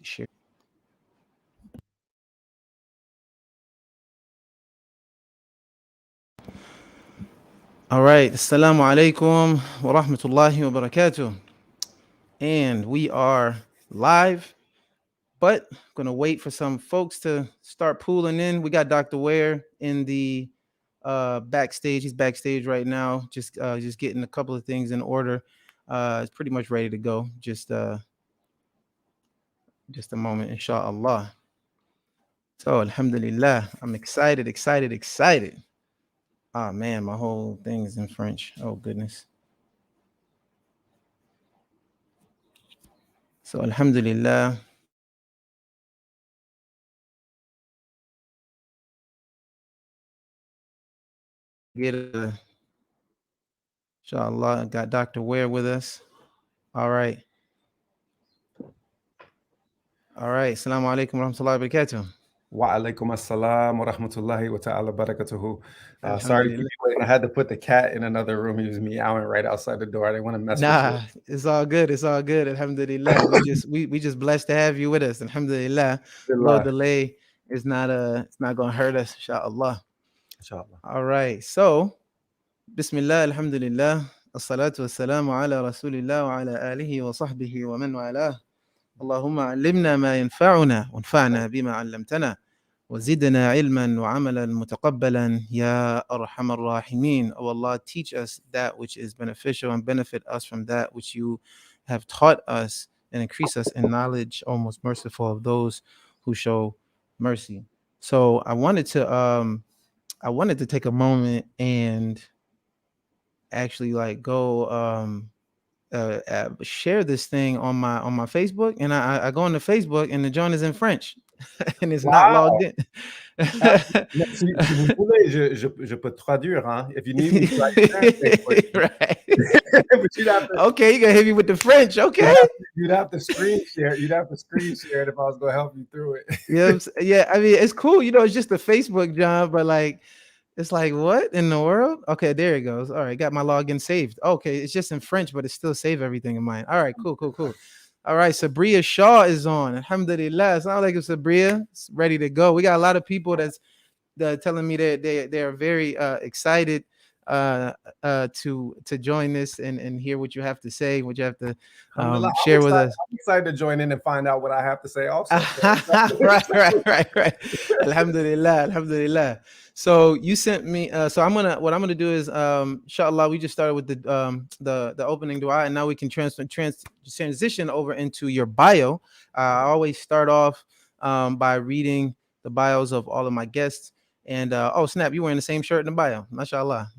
share. All right. Assalamu alaikum wa rahmatullahi wa barakatuh. And we are live, but gonna wait for some folks to start pooling in. We got Dr. Ware in the backstage. He's backstage right now, just getting a couple of things in order. It's pretty much ready to go. Just a moment, inshallah. So alhamdulillah, I'm excited, excited, excited. Ah man, my whole thing is in French. Oh goodness. So alhamdulillah. Get inshallah, got Dr. Ware with us. All right. All right. Assalamu alaikum wa rahmatullahi wa barakatuh. Wa alaikum assalam wa rahmatullahi wa ta'ala barakatuhu. Sorry to keep Alhamdulillah. you waiting. I had to put the cat in another room. He was meowing right outside the door. I didn't want to mess with Nah, it's all good. It's all good. Alhamdulillah. We just blessed to have you with us. Alhamdulillah. you. Low Alhamdulillah. delay is not gonna hurt us, inshallah. Inshallah. All right. So Bismillah, alhamdulillah. As-salatu was-salamu ala rasulillah wa ala alihi wa sahbihi wa man walah. Allahumma allimna ma yanfa'una wanfa'na bima 'allamtana. وزدنا علما وعملا متقبلا يا أرحم الراحمين. Oh Allah, teach us that which is beneficial and benefit us from that which you have taught us, and increase us in knowledge, O most merciful of those who show mercy. So I wanted to take a moment and actually like go share this thing on my Facebook, and I go on the Facebook and the joint is in French and it's not logged in. Si vous voulez, je peux traduire, hein? If you need me to translate. Right. But you'd have to, Okay, you gonna hit me with the French. Okay. you'd have to screen share. You'd have to screen share it if I was going to help you through it. Yeah, I mean, it's cool. It's just a Facebook job, but like, it's like, what in the world? Okay, there it goes. All right, got my login saved. Okay, it's just in French, but it still save everything in mine. All right, cool. All right, Sabria Shaw is on. Alhamdulillah. It sounds like it's Sabria. It's ready to go. We got a lot of people that's telling me that they are very excited to join this and hear what you have to say, what you have to share with us. I'm excited to join in and find out what I have to say also. Right. Alhamdulillah. So you sent me. So what I'm gonna do is, inshallah, we just started with the opening dua, and now we can transition over into your bio. I always start off by reading the bios of all of my guests. And oh snap, you wearing the same shirt in the bio, mashallah.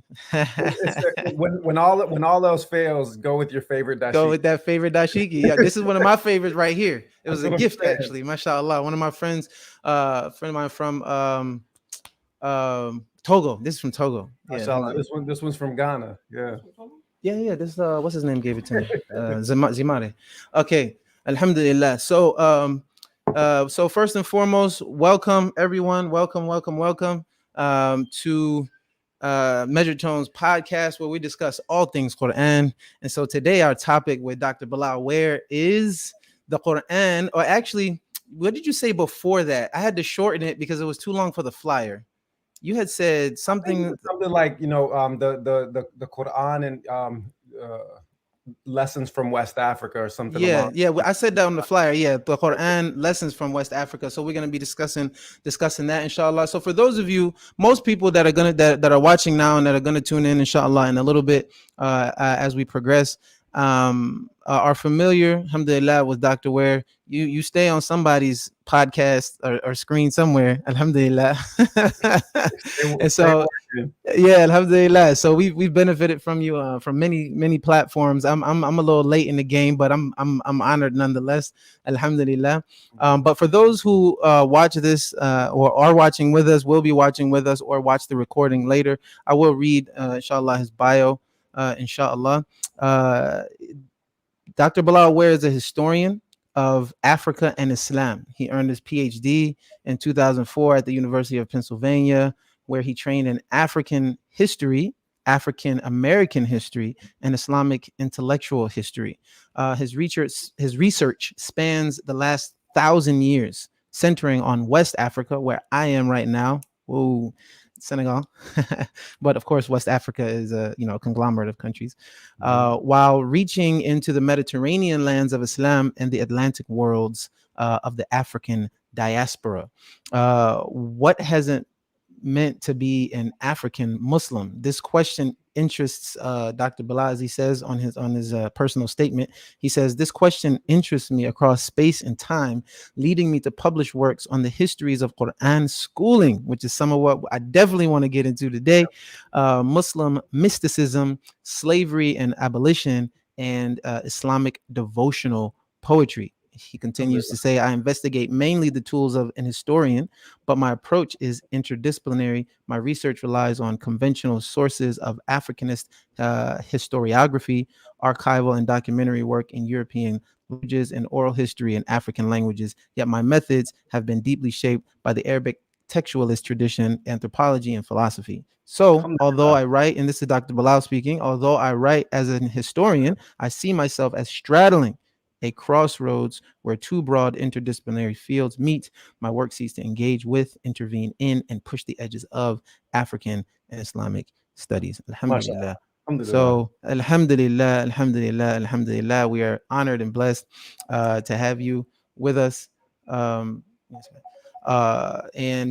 when all else fails, go with your favorite dashiki. Go with that favorite dashiki. Yeah, this is one of my favorites right here. It was a gift actually, mashallah. One of my friends, friend of mine from Togo. This is from Togo. Mashallah. This one's from Ghana. Yeah. This what's his name gave it to me. Zimare. Okay, alhamdulillah. So first and foremost, welcome everyone. Welcome to Measured Tones podcast, where we discuss all things Quran. And so today our topic with Dr. Bilal Ware is the Quran, or actually, what did you say before that? I had to shorten it because it was too long for the flyer. You had said something like the Quran and lessons from West Africa or something. Yeah. I said that on the flyer. Yeah, the Quran lessons from West Africa. So we're gonna be discussing that, inshallah. So for those of you, most people that are watching now and that are gonna tune in, inshallah, in a little bit as we progress, are familiar, alhamdulillah, with Dr. Ware. You stay on somebody's podcast or screen somewhere, alhamdulillah. And so yeah, alhamdulillah. So we've benefited from you from many platforms. I'm a little late in the game, but I'm honored nonetheless, alhamdulillah. But for those who watch this or are watching with us, will be watching with us, or watch the recording later, I will read inshallah his bio, inshallah. Dr. Bilal Ware is a historian of Africa and Islam. He earned his PhD in 2004 at the University of Pennsylvania, where he trained in African history, African American history, and Islamic intellectual history. His research spans the last thousand years, centering on West Africa, where I am right now. Whoa, Senegal. But of course, West Africa is a conglomerate of countries. While reaching into the Mediterranean lands of Islam and the Atlantic worlds of the African diaspora. What hasn't meant to be an African Muslim? This question interests Dr. Bilal, as he says on his personal statement. He says, this question interests me across space and time, leading me to publish works on the histories of Quran schooling, which is some of what I definitely want to get into today. Muslim mysticism, slavery and abolition, and Islamic devotional poetry. He continues to say, I investigate mainly the tools of an historian, but my approach is interdisciplinary. My research relies on conventional sources of Africanist historiography, archival and documentary work in European languages, and oral history in African languages. Yet my methods have been deeply shaped by the Arabic textualist tradition, anthropology, and philosophy. So, although I write, and this is Dr. Bilal speaking, although I write as an historian, I see myself as straddling a crossroads where two broad interdisciplinary fields meet. My work seeks to engage with, intervene in, and push the edges of African and Islamic studies. Alhamdulillah. So, alhamdulillah, alhamdulillah, alhamdulillah. We are honored and blessed to have you with us. And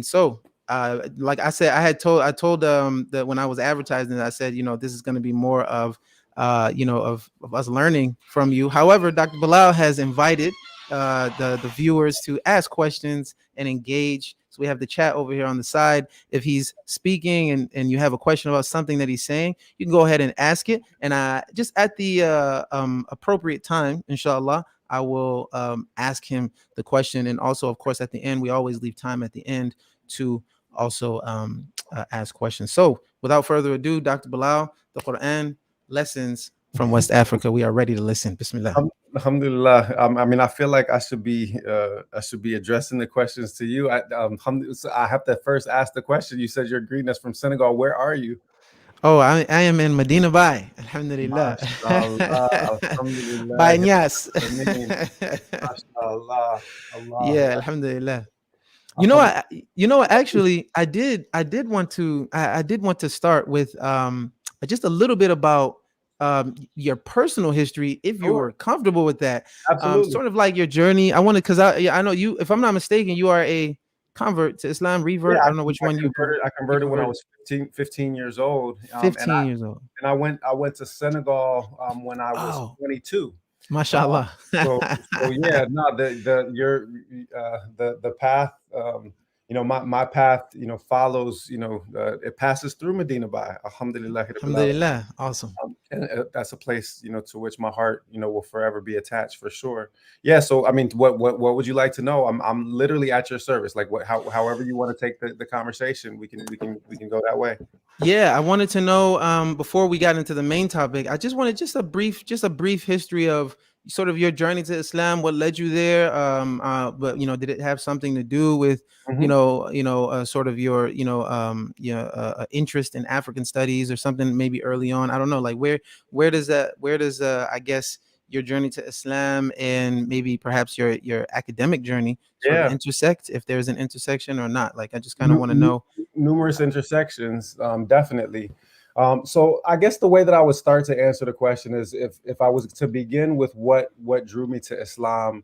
so, like I said, I told that when I was advertising, I said, this is going to be more of of us learning from you. However, Dr. Bilal has invited the viewers to ask questions and engage. So we have the chat over here on the side. If he's speaking and you have a question about something that he's saying, you can go ahead and ask it. And just at the appropriate time, inshallah, I will ask him the question. And also, of course, at the end, we always leave time at the end to also ask questions. So without further ado, Dr. Bilal, the Quran lessons from West Africa. We are ready to listen. Bismillah. Alhamdulillah. I mean, I feel like I should be addressing the questions to you. So I have to first ask the question. You said you're greeting us from Senegal. Where are you? Oh, I am in Medina Bay. Alhamdulillah. By Nyas. Mashallah. Yeah, alhamdulillah. Actually, I did want to start with just a little bit about your personal history, if you were comfortable with that. Absolutely. Sort of like your journey. I want to, because I know you, if I'm not mistaken, you are a convert to Islam, revert. Yeah, I don't know which one you converted. I converted when I was 15 years old. 15 years old. And I went to Senegal when I was 22. Mashallah. So yeah, no, the path, my path, follows, it passes through Medina Bay. Alhamdulillah. Alhamdulillah. Awesome. And that's a place, to which my heart, will forever be attached for sure. Yeah. So, I mean, what would you like to know? I'm literally at your service. Like however you want to take the conversation, we can go that way. Yeah, I wanted to know before we got into the main topic, I just wanted just a brief history of sort of your journey to Islam, what led you there. But did it have something to do with sort of your interest in African studies or something maybe early on? I don't know, like where does I guess your journey to Islam and maybe perhaps your academic journey sort of intersect, if there's an intersection or not? Like, I just kind of want to know. Numerous intersections, definitely. So I guess the way that I would start to answer the question is if I was to begin with what drew me to Islam,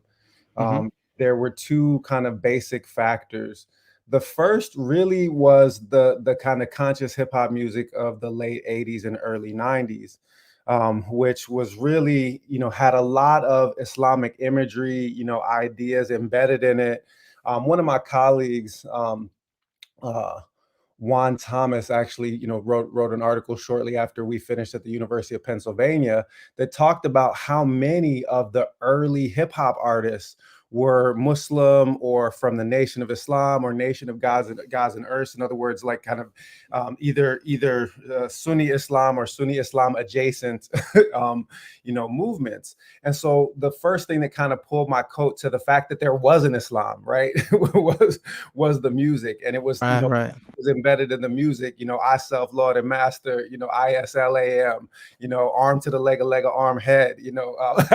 there were two kind of basic factors. The first really was the kind of conscious hip hop music of the late 80s and early 90s. Which was really, had a lot of Islamic imagery, ideas embedded in it. One of my colleagues, Juan Thomas, actually, wrote an article shortly after we finished at the University of Pennsylvania that talked about how many of the early hip hop artists were Muslim or from the Nation of Islam or Nation of Gods and Earths. In other words, like kind of either Sunni Islam or Sunni Islam adjacent, movements. And so the first thing that kind of pulled my coat to the fact that there was an Islam, right, was the music, and it was right. It was embedded in the music. I self, Lord and Master. ISLAM. Arm to the leg, a leg, a arm, head.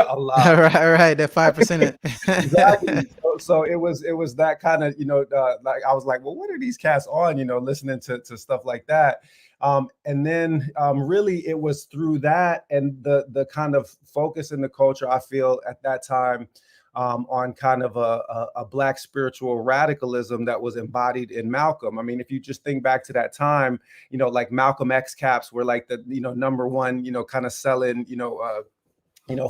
Allah. Right. That 5%. exactly. So it was that kind of, like I was like, well, what are these cats on, listening to stuff like that. And then really it was through that and the kind of focus in the culture, I feel at that time, on kind of a Black spiritual radicalism that was embodied in Malcolm. I mean, if you just think back to that time, like Malcolm X caps were like the, number one, kind of selling,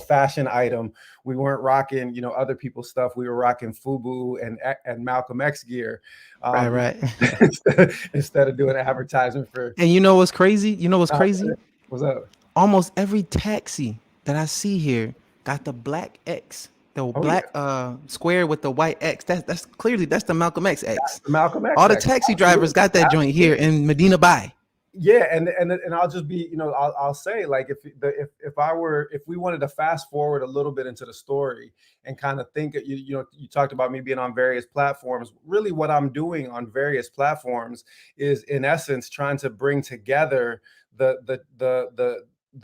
fashion item. We weren't rocking, other people's stuff. We were rocking FUBU and Malcolm X gear, Right, right. instead of doing advertising for. And you know what's crazy? You know what's uh, crazy? what's up? Almost every taxi that I see here got the black X, the Oh yeah, black square with the white X. That's clearly that's the Malcolm X X. Malcolm X. All the taxi drivers Absolutely. got that joint here in Medina Bay. Yeah, and I'll just be, I'll say, like, if we wanted to fast forward a little bit into the story and kind of think, you talked about me being on various platforms. Really, what I'm doing on various platforms is, in essence, trying to bring together the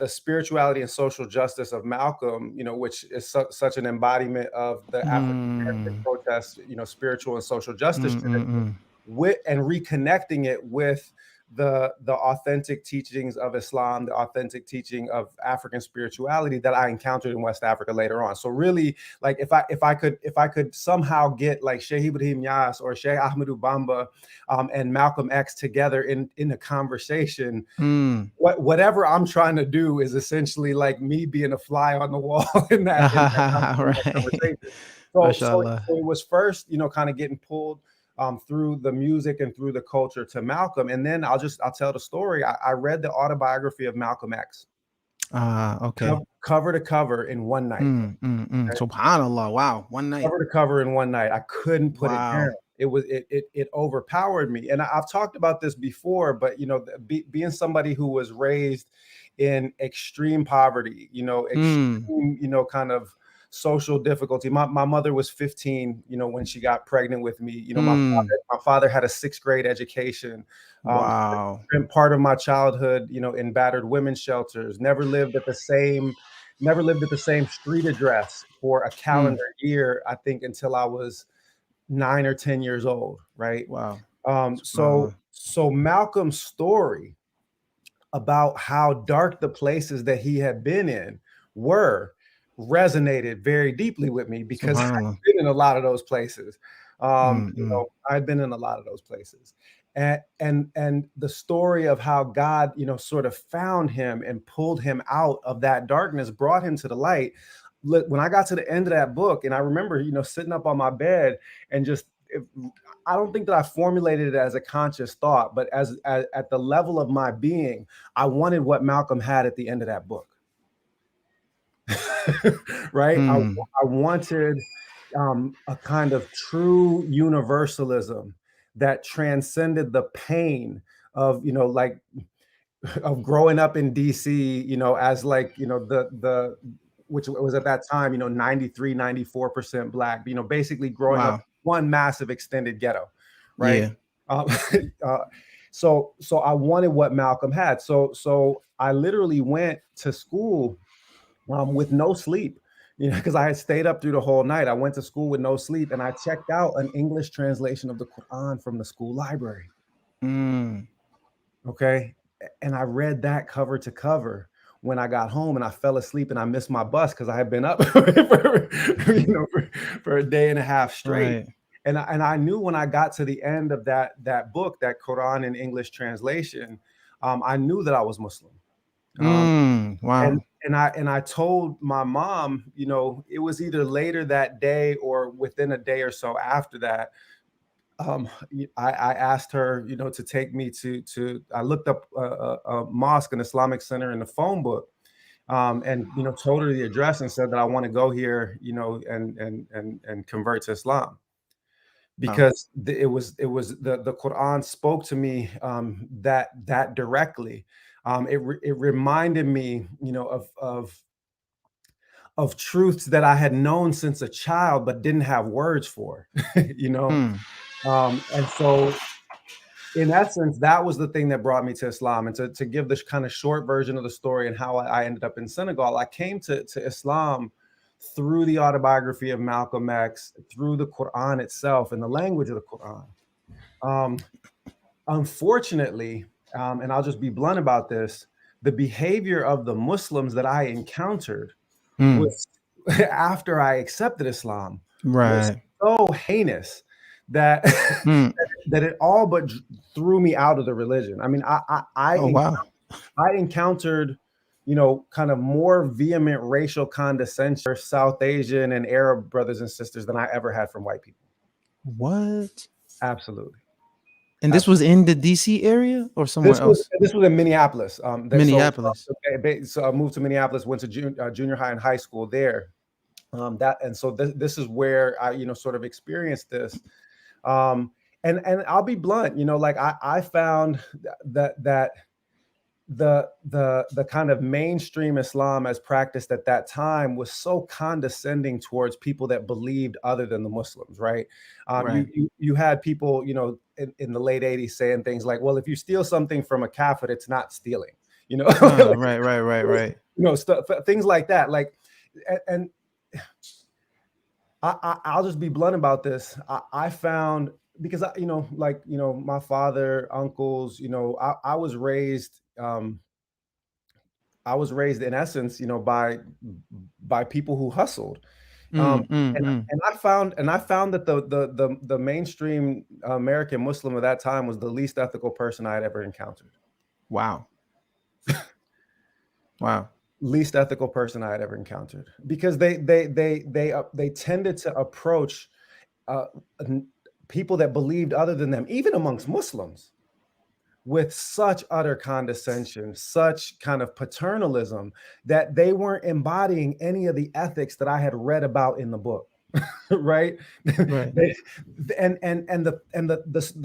spirituality and social justice of Malcolm, which is such an embodiment of the African American Mm, protest, spiritual and social justice mm, mm, tradition, mm. and reconnecting it with the authentic teachings of Islam, the authentic teaching of African spirituality that I encountered in West Africa later on. So really, like, if I could somehow get like Sheikh Ibrahim Yas or Sheikh Ahmed Ubamba, and Malcolm X together in a conversation, Mm. whatever I'm trying to do is essentially like me being a fly on the wall in that Right. conversation. So Mashallah. it was first, kind of getting pulled through the music and through the culture to Malcolm. And then I'll tell the story. I read the autobiography of Malcolm X, Okay. cover to cover in one night. Okay? Subhanallah. Wow. One night. Cover to cover in one night. I couldn't put it down. Wow. It overpowered me. And I've talked about this before, but being somebody who was raised in extreme poverty, Mm, extreme, kind of social difficulty. My mother was 15, when she got pregnant with me. mm. My father had a sixth grade education. Wow. Spent part of my childhood, in battered women's shelters. Never lived at the same street address for a Mm. calendar year, I think, until I was 9 or 10 years old, right? Wow. So Subhanallah. Malcolm's story about how dark the places that he had been in were resonated very deeply with me because Subhanallah. I've been in a lot of those places. Mm, mm. I've been in a lot of those places. And the story of how God, sort of found him and pulled him out of that darkness, brought him to the light. Look, when I got to the end of that book, and I remember, sitting up on my bed and just, I don't think that I formulated it as a conscious thought, but as at the level of my being, I wanted what Malcolm had at the end of that book. Right? Mm. I wanted a kind of true universalism that transcended the pain of, like, of growing up in DC, as like, the which was at that time, 93, 94% Black, basically growing up Wow. one massive extended ghetto, right? Yeah. Um, uh, so I wanted what Malcolm had. So I literally went to school with no sleep, because I had stayed up through the whole night. I went to school with no sleep, and I checked out an English translation of the Quran from the school library. Mm. Okay. And I read that cover to cover when I got home, and I fell asleep and I missed my bus because I had been up for a day and a half straight. Right. And I knew when I got to the end of that book, that Quran in English translation, I knew that I was Muslim. Mm. And Wow. I told my mom, it was either later that day or within a day or so after that. I asked her, to take me to. I looked up a mosque, an Islamic center in the phone book, and told her the address and said that I want to go here, and convert to Islam, Wow. because it was the Quran spoke to me that directly. It reminded me, of truths that I had known since a child but didn't have words for, you know. Mm. And so, in essence, that was the thing that brought me to Islam. And to give this kind of short version of the story and how I ended up in Senegal, I came to Islam through the autobiography of Malcolm X, through the Quran itself and the language of the Quran. Unfortunately, and I'll just be blunt about this, the behavior of the Muslims that I encountered was after I accepted Islam was Right. so heinous that that it all but threw me out of the religion. I mean, Oh wow. I encountered, you know, kind of more vehement racial condescension for South Asian and Arab brothers and sisters than I ever had from white people. What? Absolutely. And this was Absolutely. in the DC area or somewhere else? This was in Minneapolis. Minneapolis. So I moved to Minneapolis, went to junior high and high school there. So this is where I, you know, sort of experienced this. And I'll be blunt, you know, like I found that the kind of mainstream Islam as practiced at that time was so condescending towards people that believed other than the Muslims, right? Right. You had people, you know, in the late 80s saying things like, well, if you steal something from a kafir, it's not stealing, you know. Right. You know, things like that. Like, and I'll just be blunt about this. I found, because you know, like, you know, my father, uncles, you know, I was raised in essence, you know, by people who hustled. And I found that the mainstream American Muslim of that time was the least ethical person I had ever encountered. Wow. Wow. Least ethical person I had ever encountered, because they tended to approach people that believed other than them, even amongst Muslims, with such utter condescension, such kind of paternalism, that they weren't embodying any of the ethics that I had read about in the book. Right. Right. The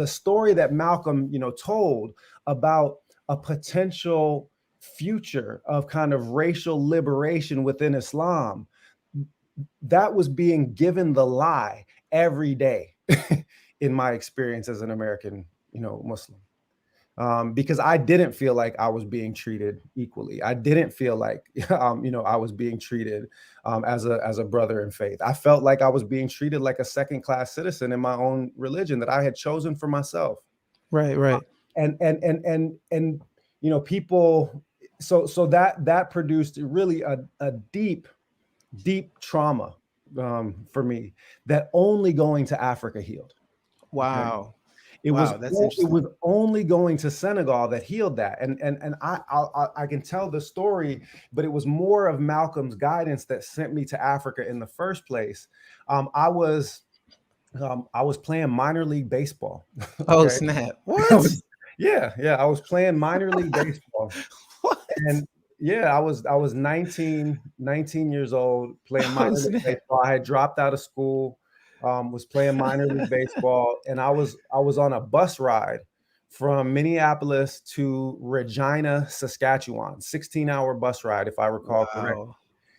story that Malcolm, you know, told about a potential future of kind of racial liberation within Islam, that was being given the lie every day in my experience as an American, you know, Muslim. Because I didn't feel like I was being treated equally. I didn't feel like, you know, I was being treated as a brother in faith. I felt like I was being treated like a second-class citizen in my own religion that I had chosen for myself. Right. And you know, people. So that produced really a deep trauma for me that only going to Africa healed. Okay? Wow. Wow, that's interesting. It was only going to Senegal that healed that, and I can tell the story, but it was more of Malcolm's guidance that sent me to Africa in the first place. I was playing minor league baseball. Oh Okay, snap! What? yeah, I was playing minor league baseball, What? and yeah, I was 19 years old playing Oh minor league snap! baseball. I had dropped out of school. Was playing minor league baseball, and I was on a bus ride from Minneapolis to Regina, Saskatchewan, 16-hour bus ride, if I recall correctly. Wow.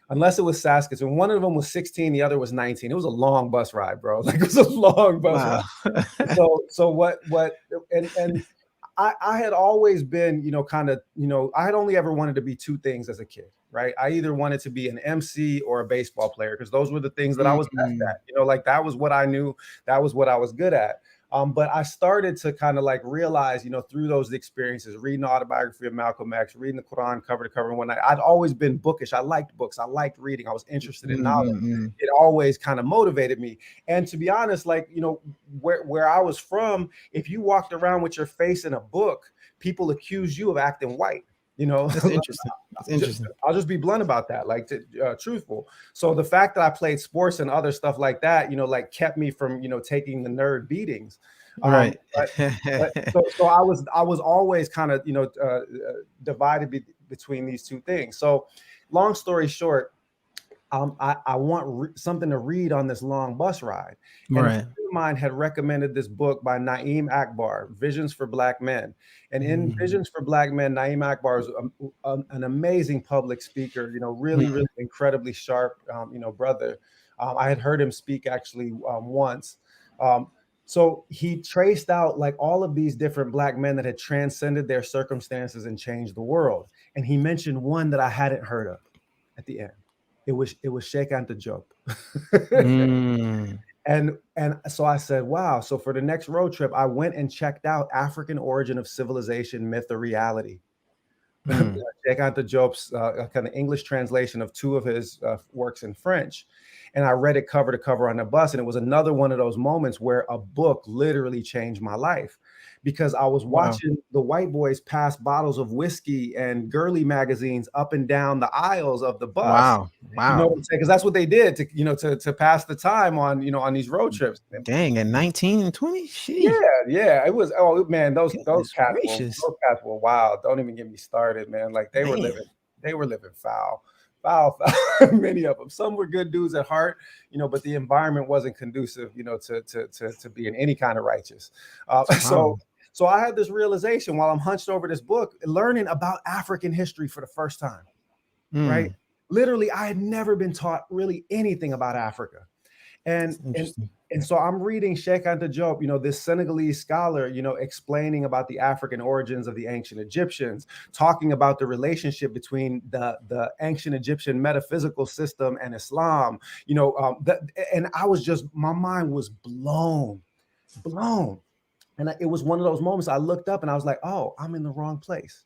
Unless it was Saskatchewan. One of them was 16, the other was 19. It was a long bus ride, bro. Like, it was a long bus Wow. ride. So and I had always been, you know, kind of, you know, I had only ever wanted to be two things as a kid, right? I either wanted to be an MC or a baseball player, because those were the things that I was best at, you know, like that was what I knew, that was what I was good at. But I started to kind of like realize, you know, through those experiences, reading the autobiography of Malcolm X, reading the Quran cover to cover and whatnot, I'd always been bookish. I liked books. I liked reading. I was interested in knowledge. It always kind of motivated me. And to be honest, like, you know, where I was from, if you walked around with your face in a book, people accused you of acting white. You know, That's interesting. That's interesting. I'll just be blunt about that, like, truthful. So the fact that I played sports and other stuff like that, you know, like kept me from, you know, taking the nerd beatings. Right. So I was always kind of, you know, divided between these two things. So long story short, I want something to read on this long bus ride. And Right. a friend of mine had recommended this book by Naeem Akbar, Visions for Black Men. And in Visions for Black Men, Naeem Akbar is an amazing public speaker, you know, really incredibly sharp, you know, brother. I had heard him speak actually once. So he traced out like all of these different Black men that had transcended their circumstances and changed the world. And he mentioned one that I hadn't heard of at the end. it was Sheikh Abdulrahman. Mm. And so I said, wow. So for the next road trip, I went and checked out African Origin of Civilization, Myth or Reality. Mm. Check out the Job's kind of English translation of two of his works in French. And I read it cover to cover on the bus. And it was another one of those moments where a book literally changed my life, because I was Wow. watching the white boys pass bottles of whiskey and girly magazines up and down the aisles of the bus. Wow. You know Wow. what I'm saying? Because that's what they did to pass the time on, on these road trips. Dang, at 19 and 20? Yeah, She. yeah, it was. Oh man, those Goodness cats were gracious. wild. Don't even get me started, man. Like Man. they were living foul. Many of them. Some were good dudes at heart, but the environment wasn't conducive, to being any kind of righteous. So Wow. so I had this realization while I'm hunched over this book, learning about African history for the first time. Right, Mm. literally, I had never been taught really anything about Africa. And That's and interesting. and so I'm reading Sheikh Anta Diop, this Senegalese scholar, explaining about the African origins of the ancient Egyptians, talking about the relationship between the ancient Egyptian metaphysical system and Islam, and I was just, my mind was blown. And it was one of those moments I looked up and I was like, oh, I'm in the wrong place.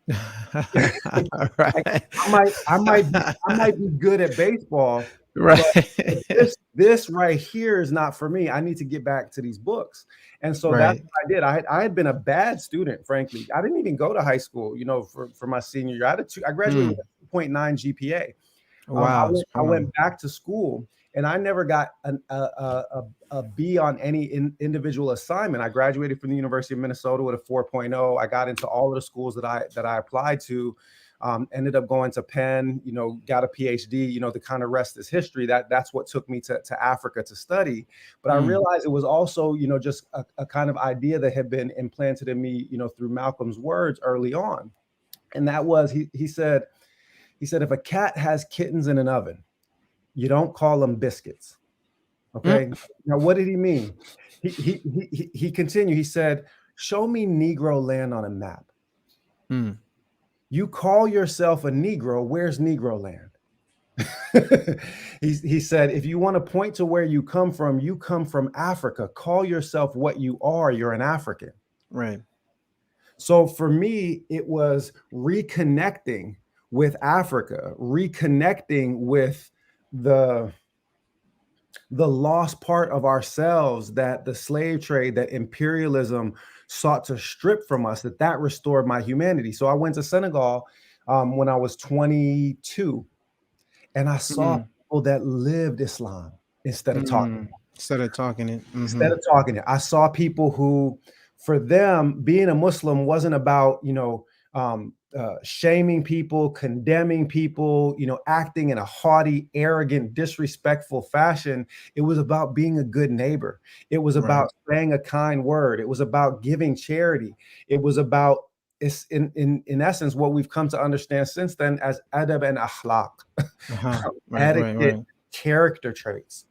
Like, Right. I might be good at baseball, but Right. this right here is not for me. I need to get back to these books. And so that's Right. what I did. I had been a bad student, frankly. I didn't even go to high school, for my senior year. I graduated Mm. with a 2.9 GPA. Wow. I Strong. went back to school and I never got a B on any individual assignment. I graduated from the University of Minnesota with a 4.0. I got into all of the schools that I applied to. Ended up going to Penn, got a PhD, the kind of rest is history. That's what took me to Africa to study. But I Mm. realized it was also, just a kind of idea that had been implanted in me, through Malcolm's words early on. And that was, he said, if a cat has kittens in an oven, you don't call them biscuits. Mm. Okay. Now, what did he mean? He continued. He said, show me Negro land on a map. Mm. You call yourself a Negro. Where's Negro land? he said, if you want to point to where you come from Africa. Call yourself what you are. You're an African. Right. So for me, it was reconnecting with Africa, reconnecting with the lost part of ourselves that the slave trade, that imperialism sought to strip from us, that restored my humanity. So I went to Senegal when I was 22, and I saw Mm. people that lived Islam instead of talking. Mm. Instead of talking it. Instead Mm-hmm. of talking it, I saw people who, for them, being a Muslim wasn't about, shaming people, condemning people, acting in a haughty, arrogant, disrespectful fashion. It was about being a good neighbor. It was Right. about saying a kind word. It was about giving charity. It was about, it's in essence what we've come to understand since then as adab and akhlaq, Uh-huh. Right. Right. etiquette, Right. character traits.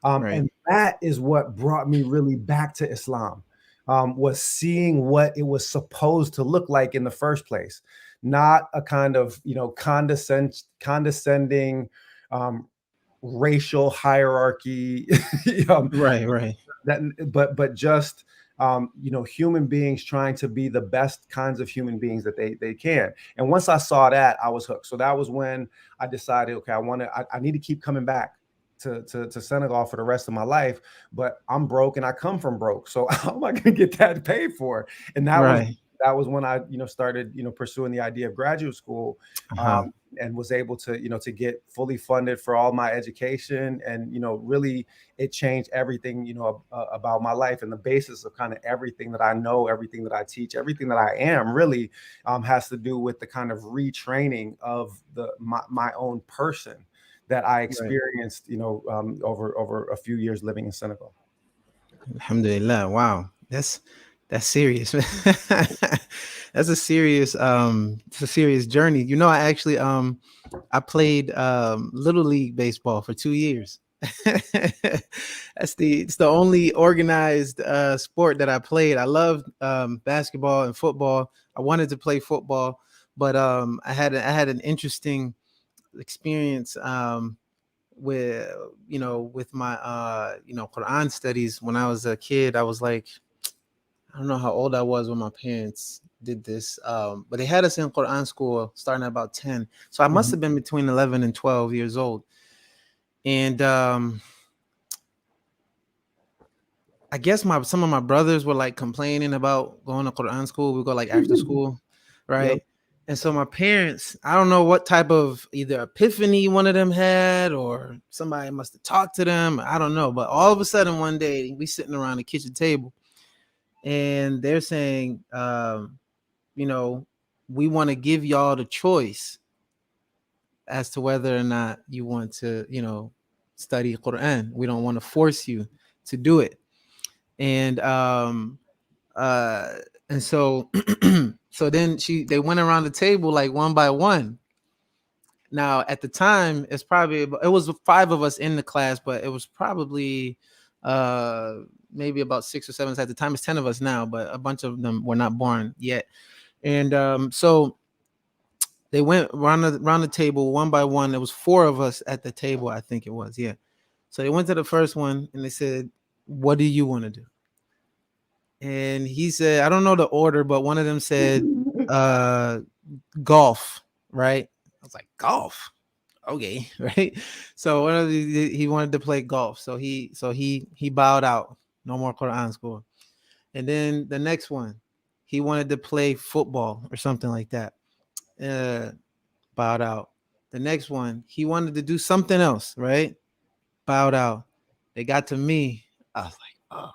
Right. And that is what brought me really back to Islam, was seeing what it was supposed to look like in the first place, not a kind of, condescending racial hierarchy, Right. Right. but just, human beings trying to be the best kinds of human beings that they can. And once I saw that, I was hooked. So that was when I decided, okay, I need to keep coming back to Senegal for the rest of my life, but I'm broke and I come from broke. So how am I going to get that paid for? And Right. that was when I, started, pursuing the idea of graduate school, Uh-huh. and was able to, to get fully funded for all my education. And, really it changed everything, about my life, and the basis of kind of everything that I know, everything that I teach, everything that I am really has to do with the kind of retraining of my own person that I Right. experienced, over a few years living in Senegal. Alhamdulillah. Wow. That's serious, man. That's a serious it's a serious journey. I actually I played little league baseball for 2 years. It's the only organized sport that I played. I loved basketball and football. I wanted to play football, but I had an interesting experience with with my Quran studies when I was a kid. I was like, I don't know how old I was when my parents did this, but they had us in Quran school starting at about 10. So I must Mhm. have been between 11 and 12 years old. And I guess some of my brothers were like complaining about going to Quran school. We go like after school, Yep. right? And so my parents, I don't know what type of either epiphany one of them had or somebody must have talked to them. I don't know. But all of a sudden one day we sitting around the kitchen table and they're saying, you know, we want to give y'all the choice as to whether or not you want to, study Quran. We don't want to force you to do it. And uh and so so then they went around the table like one by one. Now at the time it was five of us in the class, but it was probably uh maybe about six or seven at the time. It's 10 of us now, but a bunch of them were not born yet. And so they went around the table one by one. There was four of us at the table, I think it was. Yeah. So they went to the first one and they said, "What do you want to do?" And he said, I don't know the order, but one of them said, uh, golf, right? I was like, golf. Okay, right. So one of he wanted to play golf. So he bowed out. No more Quran school. And then the next one, he wanted to play football or something like that. Uh, Bowed out. The next one, he wanted to do something else, right? Bowed out. They got to me. I was like, oh,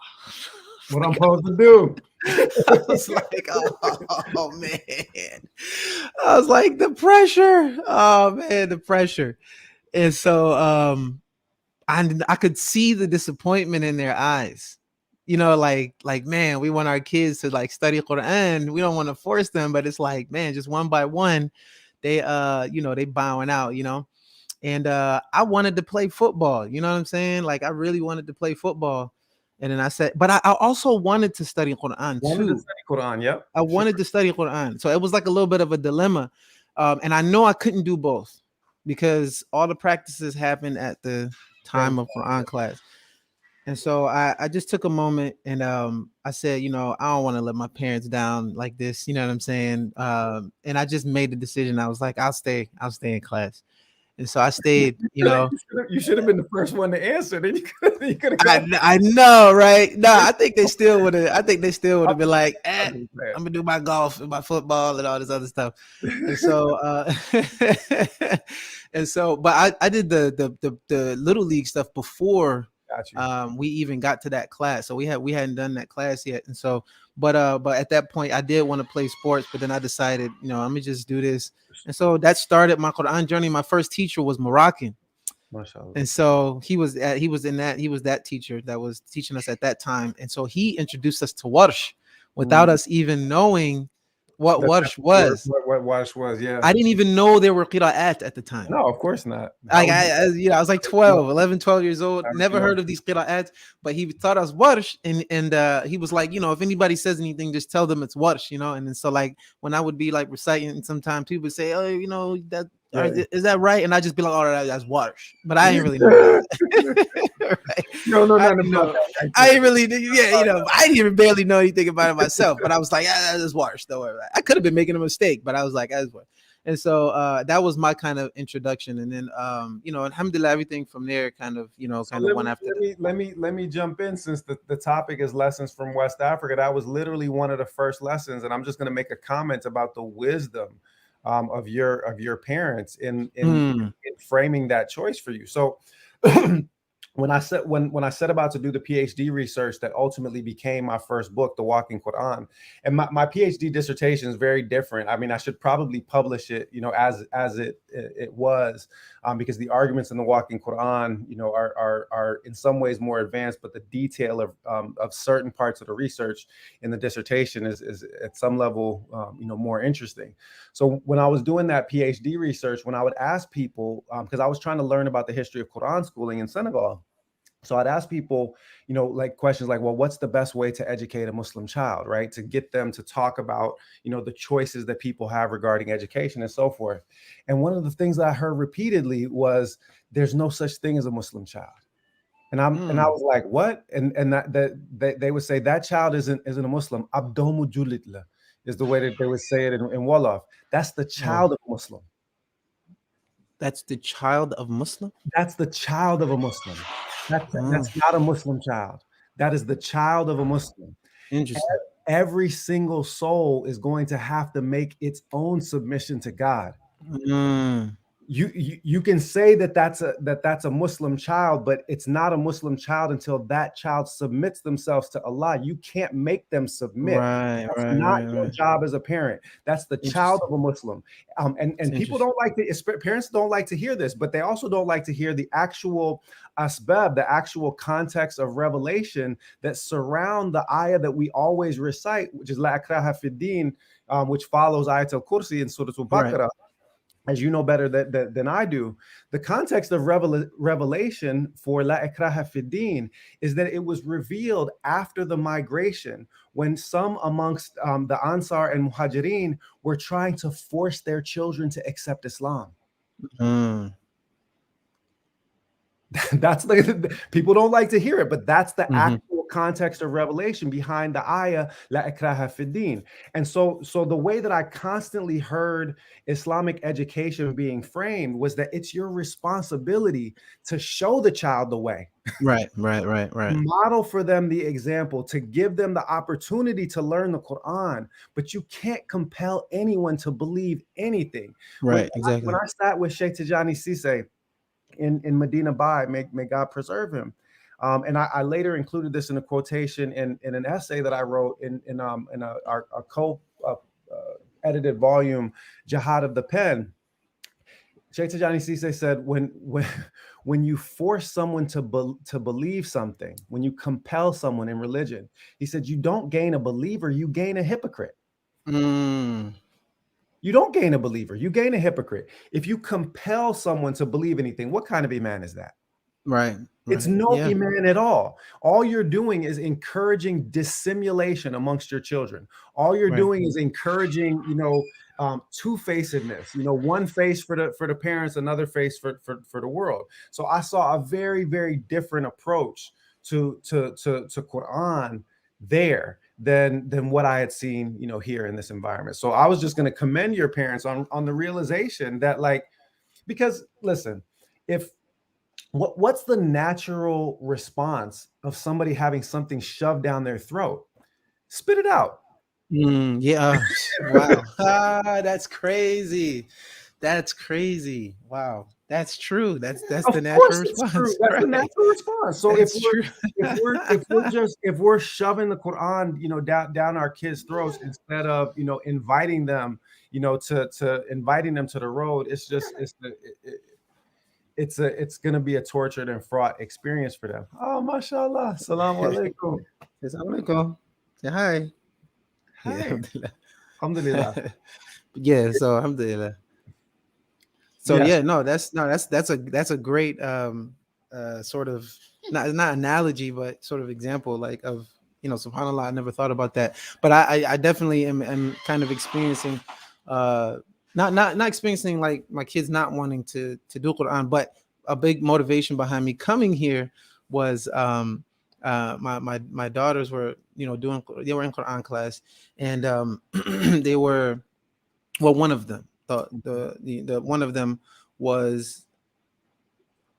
What I'm supposed to do? I was like, oh man. I was like, the pressure. Oh man, the pressure. And so I could see the disappointment in their eyes. Like man, we want our kids to like study Quran. We don't want to force them, but it's like, man, just one by one, they they bowing out. And I wanted to play football. You know what I'm saying? Like I really wanted to play football. And then I said, but I also wanted to study Quran Wanted to too. study Quran. Yep. I Sure. wanted to study Quran. So it was like a little bit of a dilemma. And I know I couldn't do both because all the practices happened at the Same. time of Quran class. And so I just took a moment and I said, I don't want to let my parents down like this. You know what I'm saying? And I just made the decision. I was like, I'll stay in class. And so I stayed, You should have been the first one to answer. Then you could have got. I know, right? No, I think they still would have. I think they still would have been like, I'm I'm gonna do my golf and my football and all this other stuff. And so, but I did the little league stuff before Got you. we even got to that class. So we hadn't done that class yet. And so, but at that point, I did want to play sports, but then I decided, let me just do this. And so that started my Quran journey. My first teacher was Moroccan. MashaAllah. And so he was that teacher that was teaching us at that time. And so he introduced us to Warsh without us even knowing what Warsh was. What Wash was, yeah. I didn't even know there were qira'at at the time. No, of course not. Like I was like 12 years old, never heard of these qira'at, but he thought I was Warsh, and he was like, if anybody says anything, just tell them it's Warsh, and then so like when I would be like reciting, sometimes people would say, oh, that is that right? And I just be like, all right, that's Warsh, but I didn't really know that. Right? No, I nothing didn't about know. that. I didn't really, I didn't even barely know anything about it myself, but I was like, that's Warsh. Don't worry about it. I could have been making a mistake, but I was like, that's Warsh. And so that was my kind of introduction, and then alhamdulillah, everything from there kind of went after that. Let me jump in, since the topic is lessons from West Africa. That was literally one of the first lessons, and I'm just going to make a comment about the wisdom of your parents in framing that choice for you. So when I set about to do the PhD research that ultimately became my first book, The Walking Quran, and my PhD dissertation is very different. I mean, I should probably publish it, as it was, because the arguments in The Walking Quran, are in some ways more advanced, but the detail of certain parts of the research in the dissertation is at some level, more interesting. So when I was doing that PhD research, when I would ask people, because I was trying to learn about the history of Quran schooling in Senegal, So I'd ask people, like questions like, well, what's the best way to educate a Muslim child, right? To get them to talk about, the choices that people have regarding education and so forth. And one of the things that I heard repeatedly was, there's no such thing as a Muslim child. And I was like, what? And that they would say that child isn't a Muslim. Abdomu julitla is the way that they would say it in Wolof. That's the child of a Muslim. That's the child of Muslim? That's the child of a Muslim. That's not a Muslim child. That is the child of a Muslim. Interesting. Every single soul is going to have to make its own submission to God. You can say that that's a Muslim child, but it's not a Muslim child until that child submits themselves to Allah. You can't make them submit. That's not your job as a parent. That's the child of a Muslim. And people don't like to, parents don't like to hear this, but they also don't like to hear the actual asbab, the actual context of revelation that surround the ayah that we always recite, which is La ikraha fid din, which follows Ayat al-Kursi in Surah al-Baqarah. As you know better than I do, the context of revelation for La ikraha fid din is that it was revealed after the migration, when some amongst the Ansar and Muhajirin were trying to force their children to accept Islam. That's people don't like to hear it, but that's the actual context of revelation behind the ayah La ikraha fid din. And so the way that I constantly heard Islamic education being framed was that it's your responsibility to show the child the way. Right. Model for them the example, to give them the opportunity to learn the Quran, but you can't compel anyone to believe anything. Right, exactly. When I sat with Sheikh Tijani Sise in Medina Bay, may God preserve him. And I later included this in a quotation in an essay that I wrote in our edited volume, Jihad of the Pen. Sheikh Tijani Sise said, when you force someone to believe something, when you compel someone in religion, he said, you don't gain a believer, you gain a hypocrite. You don't gain a believer, you gain a hypocrite. If you compel someone to believe anything, what kind of iman is that? Right. It's no iman at all. All you're doing is encouraging dissimulation amongst your children. All you're doing is encouraging, two-facedness. One face for the parents, another face for the world. So I saw a very, very different approach to Quran there than what I had seen, here in this environment. So I was just going to commend your parents on the realization that, because listen, what's the natural response of somebody having something shoved down their throat? Spit it out. Yeah. Wow. That's crazy. Wow. That's true. That's the natural response. That's the natural response. So if we're shoving the Quran, down our kids' throats instead of inviting them, to inviting them to the road, it's going to be a tortured and fraught experience for them. Oh, mashallah. Assalamu alaikum. Assalamu alaikum. Say hi. Hi. Alhamdulillah. Yeah. So alhamdulillah. So that's a great sort of not analogy, but sort of example, of subhanallah. I never thought about that, but I definitely am kind of experiencing not experiencing like my kids not wanting to do Quran, but a big motivation behind me coming here was my daughters were they were in Quran class, and they were, well, one of them, the one of them was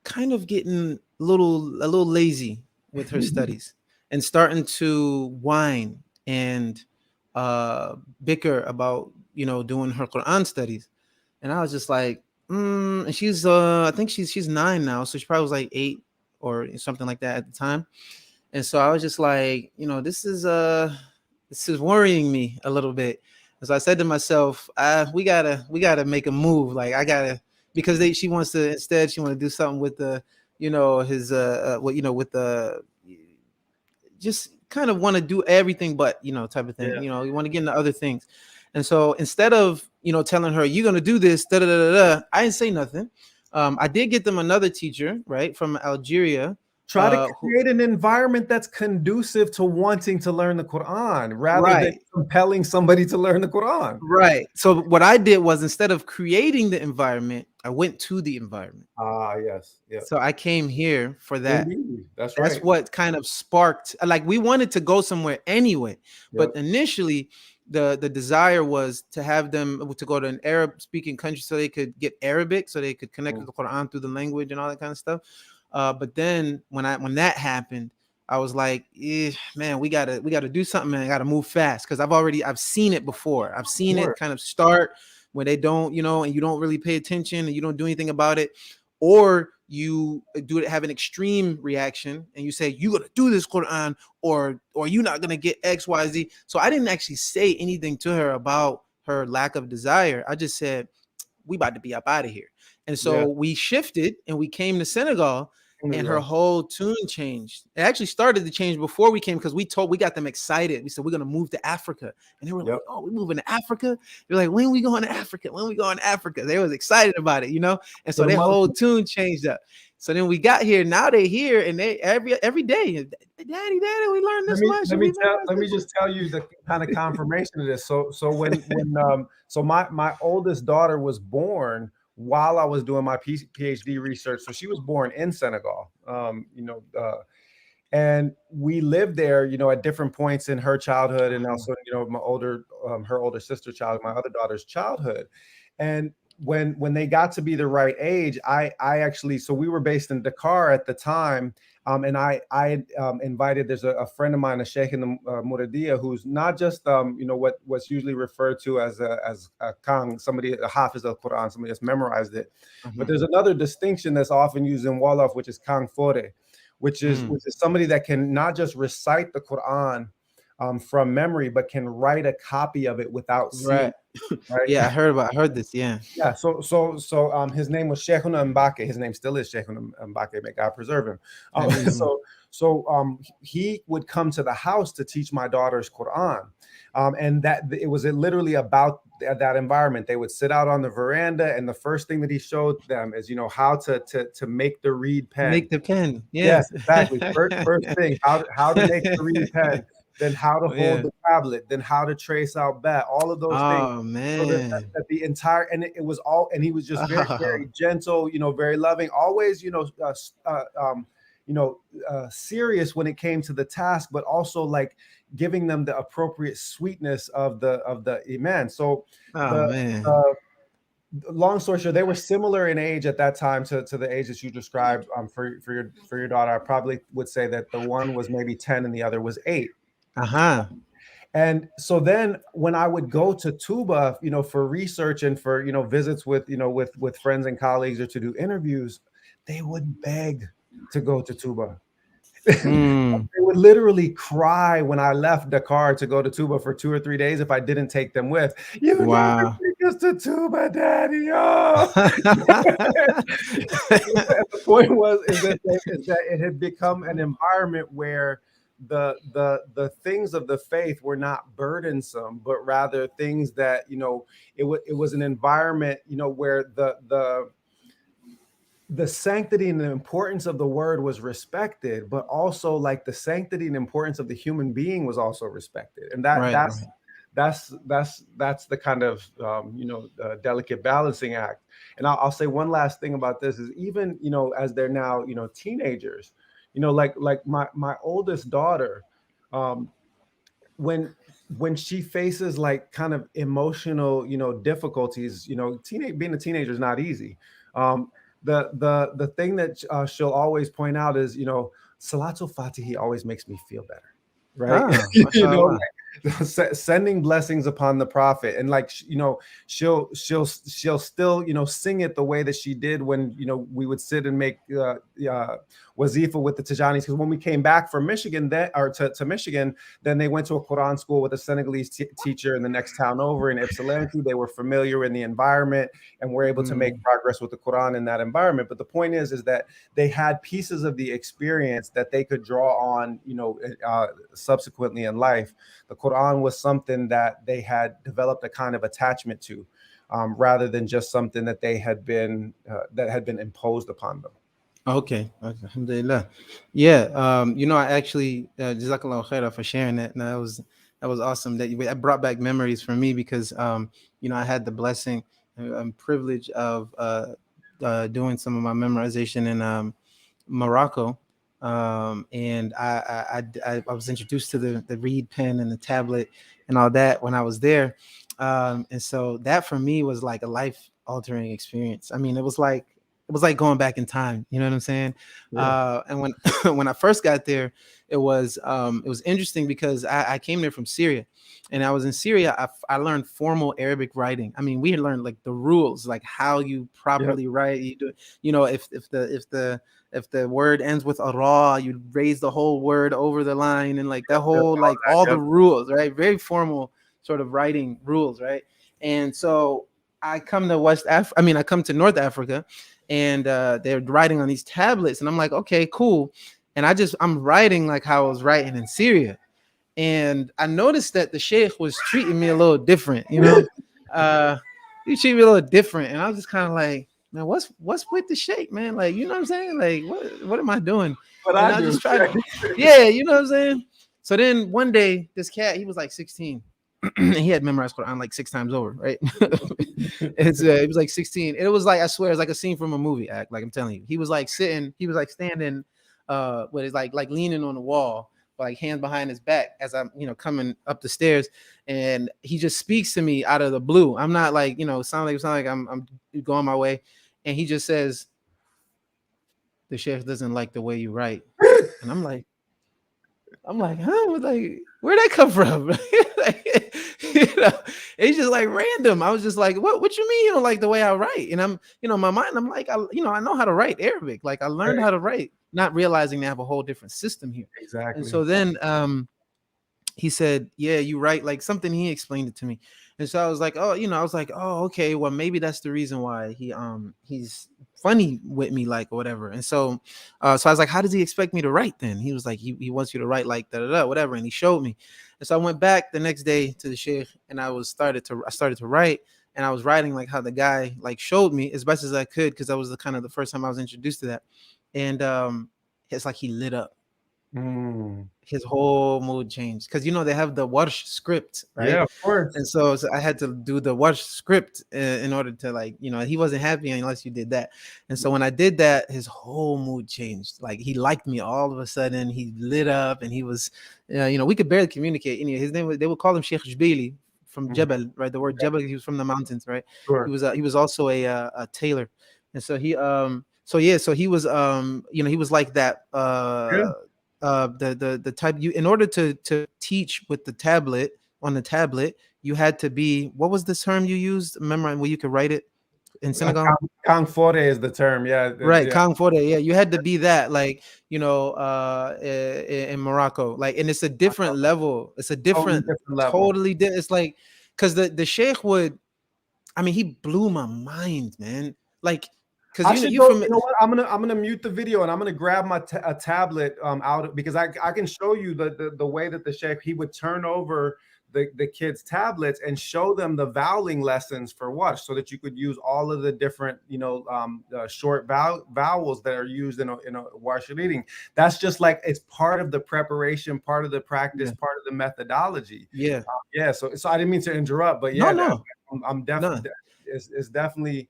kind of getting a little lazy with her studies and starting to whine and bicker about doing her Quran studies. And I was just like, and she's I think she's 9 now, so she probably was like 8 or something like that at the time. And so I was just like, this is worrying me a little bit. And so I said to myself, we gotta make a move. Like I gotta, because she wants to do something with the his with the, just kind of want to do everything but type of thing. You want to get into other things. And so instead of telling her you're gonna do this, I didn't say nothing. I did get them another teacher, right, from Algeria, Try to create an environment that's conducive to wanting to learn the Quran rather than compelling somebody to learn the Quran. Right. So what I did was, instead of creating the environment, I went to the environment. Ah, yes. Yeah. So I came here for that. Indeed. That's That's right. what kind of sparked, like, we wanted to go somewhere anyway, but Yep. initially the desire was to have them to go to an Arab speaking country so they could get Arabic, so they could connect with the Quran through the language and all that kind of stuff. But then when that happened, I was like, man, we gotta do something, man. I gotta move fast, because I've seen it before. I've seen it kind of start when they don't, and you don't really pay attention and you don't do anything about it, or you have an extreme reaction and you say, you gotta do this Quran, or you're not gonna get XYZ. So I didn't actually say anything to her about her lack of desire. I just said, we about to be up out of here. And so we shifted and we came to Senegal, and her whole tune changed. It actually started to change before we came, because we got them excited. We said, we're gonna move to Africa. And they were like, oh, we're moving to Africa? They're like, when are we going to Africa? When are we going to Africa? They was excited about it, And so their whole tune changed up. So then we got here. Now they're here, and they every day, daddy, we learned this much. Let me just tell you the kind of confirmation of this. So my oldest daughter was born while I was doing my PhD research. So she was born in Senegal, and we lived there, at different points in her childhood, and also, her older sister's childhood, my other daughter's childhood. And when they got to be the right age, I actually, so we were based in Dakar at the time. And I invited, there's a friend of mine, a Sheikh in the Muradia, who's not just, what's usually referred to as a Kang, somebody, a Hafiz al-Quran, somebody that's memorized it. But there's another distinction that's often used in Wolof, which is Kang Fore, which is somebody that can not just recite the Quran from memory, but can write a copy of it without seeing. Right. Yeah, I heard this. Yeah. Yeah. So his name was Sheikhuna Mbake. His name still is Sheikhuna Mbake. May God preserve him. He would come to the house to teach my daughter's Quran. And that it was literally about that environment. They would sit out on the veranda, and the first thing that he showed them is, how to make the reed pen. Make the pen. Yes, exactly. First thing, how to make the reed pen. Then how to hold the tablet, then how to trace out bat, all of those things. Oh man! So that the entire, and it was all, and he was just very, very gentle, very loving, always, serious when it came to the task, but also like giving them the appropriate sweetness of the iman. So, long story short, they were similar in age at that time to the age that you described. For your daughter, I probably would say that the one was maybe 10 and the other was 8. And so then when I would go to Tuba, for research and for, visits with, with friends and colleagues, or to do interviews, they would beg to go to Tuba. They would literally cry when I left Dakar to go to Tuba for 2 or 3 days if I didn't take them with. You never take us to Tuba, Daddy. Oh. The point is that it had become an environment where the things of the faith were not burdensome, but rather things that, it was an environment, where the sanctity and the importance of the word was respected, but also like the sanctity and importance of the human being was also respected. And that's the kind of delicate balancing act. And I'll say one last thing about this is, even as they're now teenagers, like my oldest daughter, when she faces like kind of emotional difficulties, being a teenager is not easy. The thing that she'll always point out is, Salatul Fatihi always makes me feel better, right? Sending blessings upon the Prophet, and like, she'll still sing it the way that she did when we would sit and make wazifa with the Tijanis, because when we came back from Michigan, to Michigan, then they went to a Quran school with a Senegalese teacher in the next town over in Ypsilanti. They were familiar in the environment and were able to make progress with the Quran in that environment. But the point is that they had pieces of the experience that they could draw on, subsequently in life. The Quran was something that they had developed a kind of attachment to, rather than just something that they had been imposed upon them. Okay. Okay. Alhamdulillah. Yeah. I actually, Jazakallah khairah for sharing that. No, that was awesome. That brought back memories for me because, I had the blessing and privilege of doing some of my memorization in Morocco. And I was introduced to the reed pen and the tablet and all that when I was there. And so that for me was like a life altering experience. I mean, it was like going back in time. You know what I'm saying? Yeah. And when when I first got there, it was interesting because I came there from Syria, and I was in Syria. I learned formal Arabic writing. I mean, we had learned like the rules, like how you Yep. properly write. You do, if the word ends with a raw, you raise the whole word over the line, and like that Yep. whole All like all that. the Yep. rules, right? Very formal sort of writing rules, right? And so I come to North Africa, and they're writing on these tablets, and I'm like, okay, cool. And I'm writing like how I was writing in Syria, and I noticed that the sheikh was treating me a little different, uh he treated me a little different, and I was just kind of like, man, what's with the sheikh, man? Like, you know what I'm saying? Like, what am I doing? What And I I do. just tried, yeah, you know what I'm saying. So then one day, this cat, he was like 16, and he had memorized Quran like 6 times over, right? It was like 16. It was like, I swear, it's like a scene from a movie act. Like I'm telling you, he was like standing, with his like leaning on the wall, like hands behind his back as I'm, coming up the stairs, and he just speaks to me out of the blue. I'm not like, sound like I'm going my way, and he just says, "The sheikh doesn't like the way you write," and I'm like, huh? Like, where'd that come from? Like, it's just like random. I was just like, what you mean you don't like the way I write? And I'm, my mind, I'm like, I know how to write Arabic. Like I learned Right. how to write, not realizing they have a whole different system here. And Exactly. so then he said, "Yeah, you right." Like something, he explained it to me, and so I was like, "Oh, I was like, oh, okay, well, maybe that's the reason why he's funny with me, like, or whatever." And so, so I was like, "How does he expect me to write then?" He was like, "He wants you to write like da da da whatever," and he showed me. And so I went back the next day to the sheikh, and I started to write, and I was writing like how the guy like showed me as best as I could, because that was the kind of the first time I was introduced to that, and it's like he lit up. Mm. His whole mood changed because they have the Warsh script, right? Yeah, of course. And so I had to do the Warsh script in order to, like, he wasn't happy unless you did that. And so when I did that, his whole mood changed. Like he liked me all of a sudden. He lit up, and he was, we could barely communicate. His name was, they would call him Sheikh Jbili from Mhm. Jebel, right? The word Jebel. He was from the mountains, right? Sure. He was also a tailor, and so so yeah, so he was he was like that. Yeah. The type, you, in order to teach with the tablet, on the tablet, you had to be, what was the term you used, remember, where you could write it in Senegal? Confore is the term. Yeah. Right, Yeah. Kang Fode. Yeah, you had to be that, like, in Morocco, like, and it's a different level. It's a Totally different, different level. totally it's like, because the sheikh would, I mean, he blew my mind, man. Like, because I should you go. from, You know what? I'm gonna mute the video and I'm gonna grab my a tablet out, because I can show you the way that the sheikh, he would turn over the kids' tablets and show them the voweling lessons for what, so that you could use all of the different short vowels that are used in a wash reading. That's just like, it's part of the preparation, part of the practice, yeah, part of the methodology. yeah, Yeah. So I didn't mean to interrupt, but no, yeah, no, I'm no, definitely, it's definitely,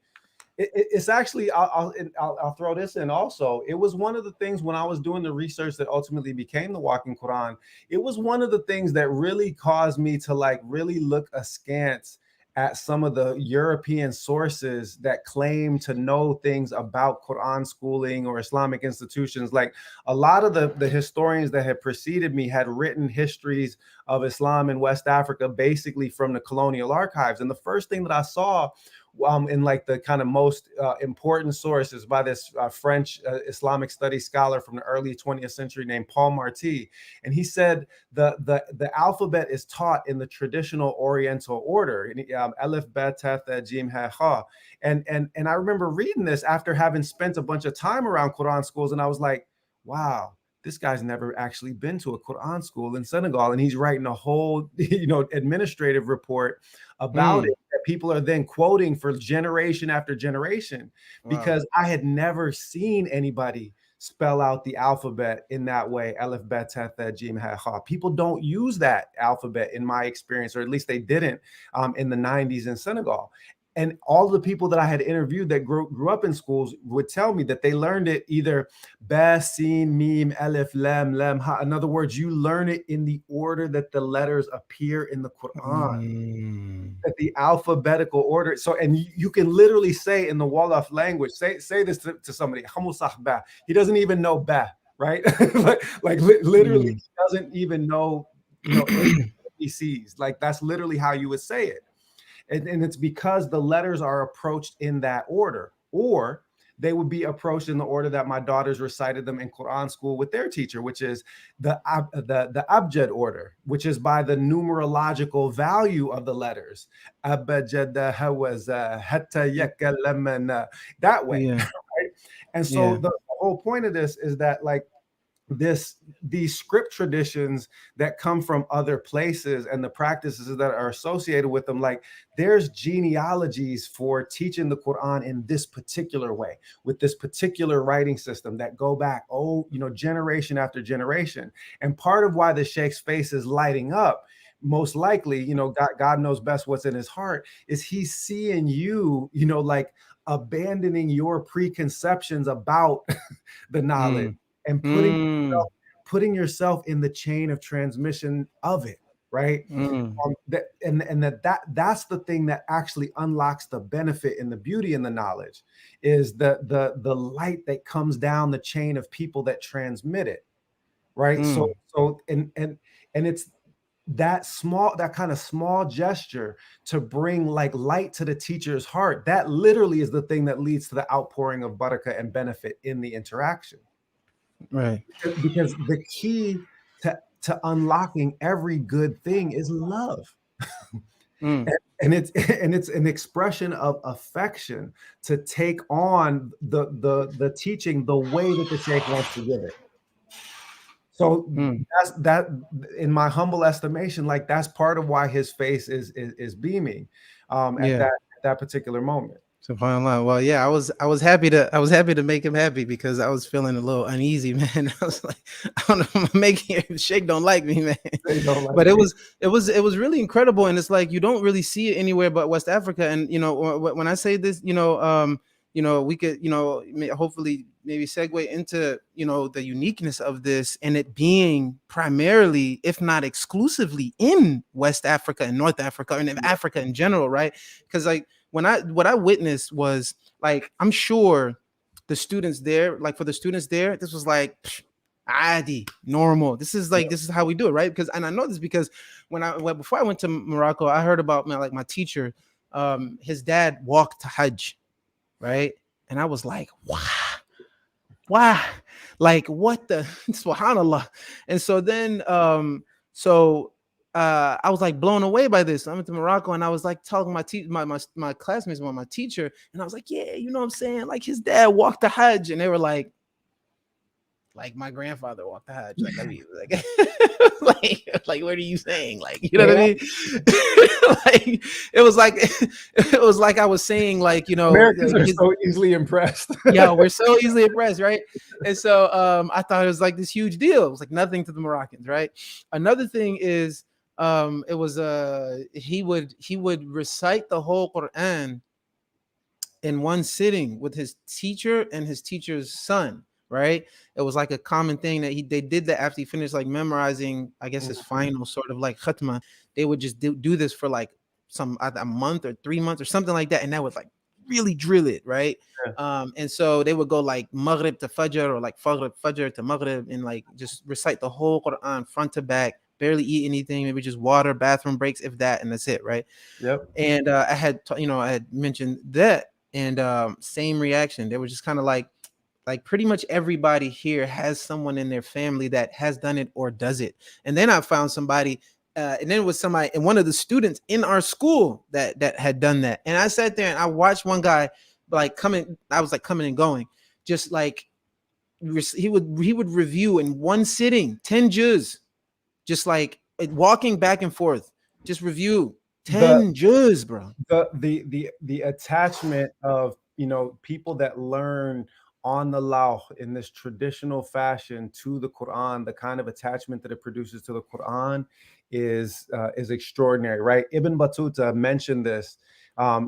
it's actually, I'll throw this in also. It was one of the things when I was doing the research that ultimately became the Walking Quran. It was one of the things that really caused me to like really look askance at some of the European sources that claim to know things about Quran schooling or Islamic institutions. Like a lot of the historians that had preceded me had written histories of Islam in West Africa, basically from the colonial archives. And the first thing that I saw in like the kind of most important sources by this French Islamic studies scholar from the early 20th century named Paul Marty. And he said the alphabet is taught in the traditional Oriental order, Aleph, Bet, Teth, Jim, Ha, Ha. And I remember reading this after having spent a bunch of time around Quran schools, and I was like, wow, this guy's never actually been to a Quran school in Senegal, and he's writing a whole administrative report about mm, it, people are then quoting for generation after generation, Wow. because I had never seen anybody spell out the alphabet in that way. Aleph, bet, ta, tha, jim, ha, ha. People don't use that alphabet in my experience, or at least they didn't in the 90s in Senegal. And all the people that I had interviewed that grew up in schools would tell me that they learned it either ba, sin, mim, alif, lam, lam, ha. In other words, you learn it in the order that the letters appear in the Quran, at the alphabetical order. So, and you can literally say in the Wolof language, say this to somebody, Hamusah. He doesn't even know ba, right? Literally, he doesn't even know, ABCs. Like, that's literally how you would say it. And it's because the letters are approached in that order, or they would be approached in the order that my daughters recited them in Quran school with their teacher, which is the abjad order, which is by the numerological value of the letters. Abjada, hawaza, hatta yakalamana, that way. Yeah. Right? And so the whole point of this is that, like, these script traditions that come from other places and the practices that are associated with them, like, there's genealogies for teaching the Quran in this particular way, with this particular writing system, that go back, generation after generation. And part of why the Sheikh's face is lighting up, most likely, God knows best what's in his heart, is he's seeing you, like, abandoning your preconceptions about the knowledge, and putting yourself in the chain of transmission of it, right? That's the thing that actually unlocks the benefit and the beauty in the knowledge, is the light that comes down the chain of people that transmit it, right? So it's that kind of small gesture to bring, like, light to the teacher's heart, that literally is the thing that leads to the outpouring of barakah and benefit in the interaction. Right. Because the key to unlocking every good thing is love. And it's an expression of affection to take on the teaching the way that the Sheikh wants to give it. So that, in my humble estimation, like, that's part of why his face is beaming at that particular moment. SubhanAllah. Well, yeah, I was happy to make him happy, because I was feeling a little uneasy, man. I was like, I don't know, I'm making Sheikh don't like me, man. But it was really incredible, and it's like, you don't really see it anywhere but West Africa. And when I say this, we could, hopefully maybe segue into, the uniqueness of this, and it being primarily, if not exclusively, in West Africa and North Africa, and in Africa in general, right? Because, like, what I witnessed was, like, I'm sure the students there, like, for the students there, this was like adi, normal. This is how we do it, right? Because, and I know this because before I went to Morocco, I heard about my teacher, his dad walked to Hajj, right? And I was like, wow, like, what the subhanallah. And so then I was like blown away by this. I went to Morocco, and I was like talking my classmates about my teacher, and I was like, yeah, you know what I'm saying? Like, his dad walked the Hajj, and they were like my grandfather walked the Hajj. Like, I mean, like what are you saying? Like, you know what I mean? Like, it was like I was saying, like, Americans are so easily impressed. Yeah, we're so easily impressed, right? And so I thought it was like this huge deal. It was like nothing to the Moroccans, right? Another thing is, it was he would recite the whole Quran in one sitting with his teacher and his teacher's son, right? It was like a common thing that they did that after he finished, like, memorizing, I guess, his final sort of like khatma. They would just do this for like a month or 3 months or something like that, and that would, like, really drill it, right? And so they would go like Maghrib to Fajr, or like Fajr to Maghrib, and, like, just recite the whole Quran front to back, barely eat anything, maybe just water, bathroom breaks, if that, and that's it, right? Yep. And I had mentioned that, and same reaction. They were just kind of like pretty much everybody here has someone in their family that has done it or does it. And then I found somebody, and then it was somebody, and one of the students in our school that had done that. And I sat there and I watched one guy, like, coming. I was like coming and going, just like he would review in one sitting 10 juz, just like walking back and forth, just review the 10 juz, bro. the attachment of, you know, people that learn on the law in this traditional fashion to the Quran, the kind of attachment that it produces to the Quran is extraordinary, right? Ibn Batuta mentioned this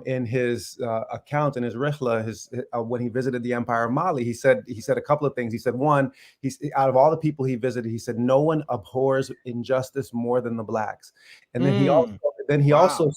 in his account in his rihla, when he visited the Empire of Mali. He said a couple of things. He said, one, he's out of all the people he visited, he said no one abhors injustice more than the blacks. And then he Wow. also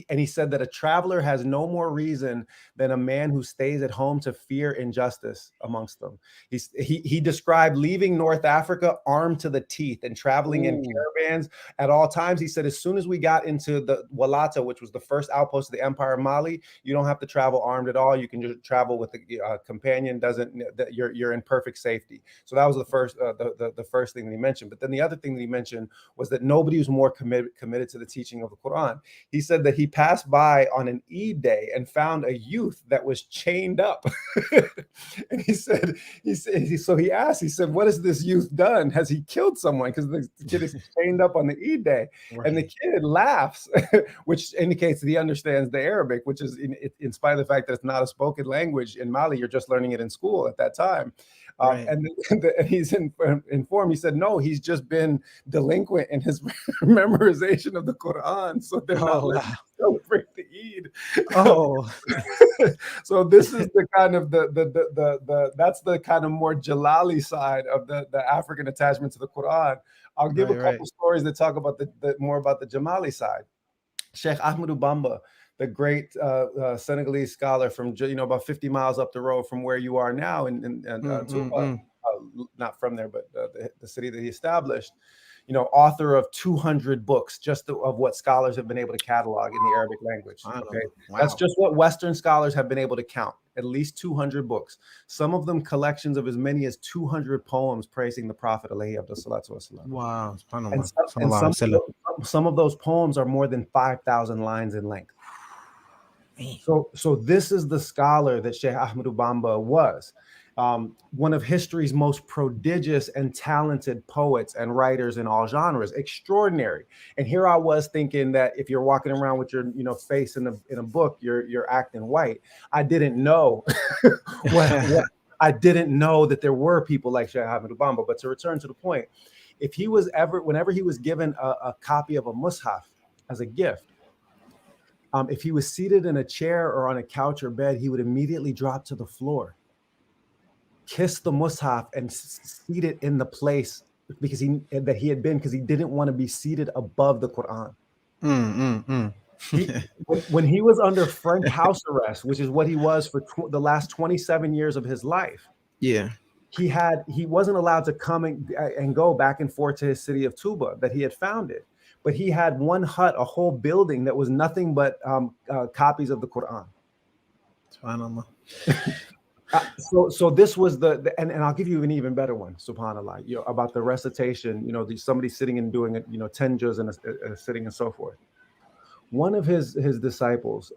and he said that a traveler has no more reason than a man who stays at home to fear injustice amongst them. He described leaving North Africa armed to the teeth and traveling in Ooh. caravans at all times. He said as soon as we got into the Walata, which was the first outpost of the Empire of Mali, you don't have to travel armed at all. You can just travel with a companion. That you're in perfect safety. So that was the first the first thing that he mentioned. But then the other thing that he mentioned was that nobody was more committed to the teaching of the Quran. He said that he passed by on an Eid day and found a youth that was chained up. And so he asked, he said, what has this youth done? Has he killed someone? Because the kid is chained up on the Eid day. Right. And the kid laughs, which indicates that he understands the Arabic, which is in spite of the fact that it's not a spoken language in Mali, you're just learning it in school at that time. Right. And he's informed. He said, no, he's just been delinquent in his memorization of the Quran, so they're not letting him celebrate the Eid. Oh. So this is the kind of that's the kind of more Jalali side of the African attachment to the Quran. I'll give a couple stories that talk about the more about the Jamali side. Sheikh Ahmed Ubamba, the great Senegalese scholar from, you know, about 50 miles up the road from where you are now in Touba, not from there, but the city that he established, you know, author of 200 books just of what scholars have been able to catalog in the Arabic language. Okay, Wow. That's just what Western scholars have been able to count. At least 200 books. Some of them collections of as many as 200 poems praising the Prophet alayhi salatu wasalam. Wow. And some of those poems are more than 5,000 lines in length. So this is the scholar that Sheikh Ahmed Ubamba was. One of history's most prodigious and talented poets and writers in all genres, extraordinary. And here I was thinking that if you're walking around with your, you know, face in a book, you're acting white. I didn't know I didn't know that there were people like Sheikh Ahmed Ubamba. But to return to the point, whenever he was given a copy of a mushaf as a gift, if he was seated in a chair or on a couch or bed, he would immediately drop to the floor, kiss the mushaf, and seat it in the place because he had been, because he didn't want to be seated above the Quran. When he was under French house arrest, which is what he was for the last 27 years of his life, he wasn't allowed to come and go back and forth to his city of Touba that he had founded. But he had one hut, a whole building that was nothing but copies of the Quran. So this was and I'll give you an even better one, subhanAllah, you know, about the recitation, you know, somebody sitting and doing it, you know, 10 juz and a sitting and so forth. One of his disciples,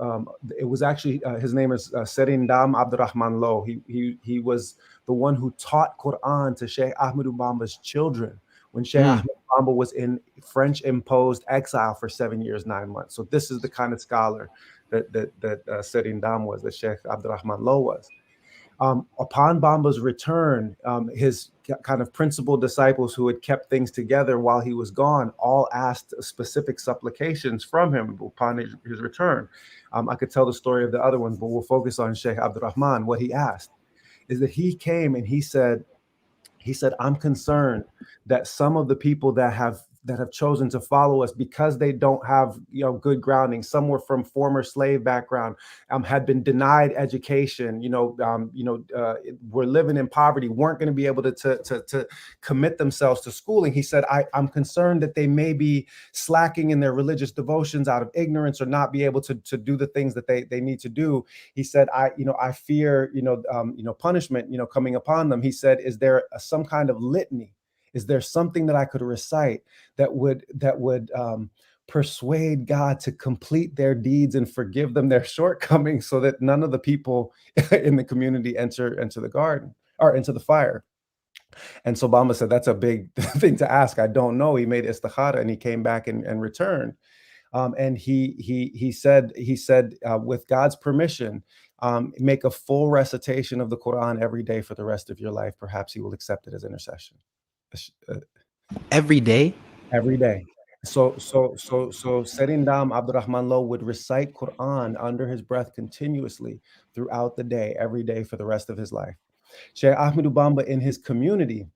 it was actually his name is Serindam Abdulrahman Lo. He was the one who taught Quran to Sheikh Ahmed Ubamba's children when Sheikh Ahmed Ubamba was in French imposed exile for 7 years, 9 months. So this is the kind of scholar that Serindam was, that Sheikh Abdulrahman Lo was. Upon Bamba's return, his kind of principal disciples who had kept things together while he was gone all asked specific supplications from him upon his return. I could tell the story of the other ones, but we'll focus on Sheikh Abdulrahman. What he asked is that he came and he said, I'm concerned that some of the people that have chosen to follow us because they don't have, you know, good grounding, some were from former slave background, had been denied education, were living in poverty, weren't going to be able to commit themselves to schooling. He said, I'm concerned that they may be slacking in their religious devotions out of ignorance or not be able to do the things that they need to do. He said, I fear, punishment, coming upon them. He said, is there some kind of litany? Is there something that I could recite that would persuade God to complete their deeds and forgive them their shortcomings, so that none of the people in the community enter into the garden or into the fire? And so Bamba said, that's a big thing to ask. I don't know. He made istikhara and he came back and returned. And he said with God's permission, make a full recitation of the Quran every day for the rest of your life. Perhaps He will accept it as intercession. Every day. Every day. So Serindam Abdurrahman Low would recite Quran under his breath continuously throughout the day, every day for the rest of his life. Sheikh Ahmed Ubamba in his community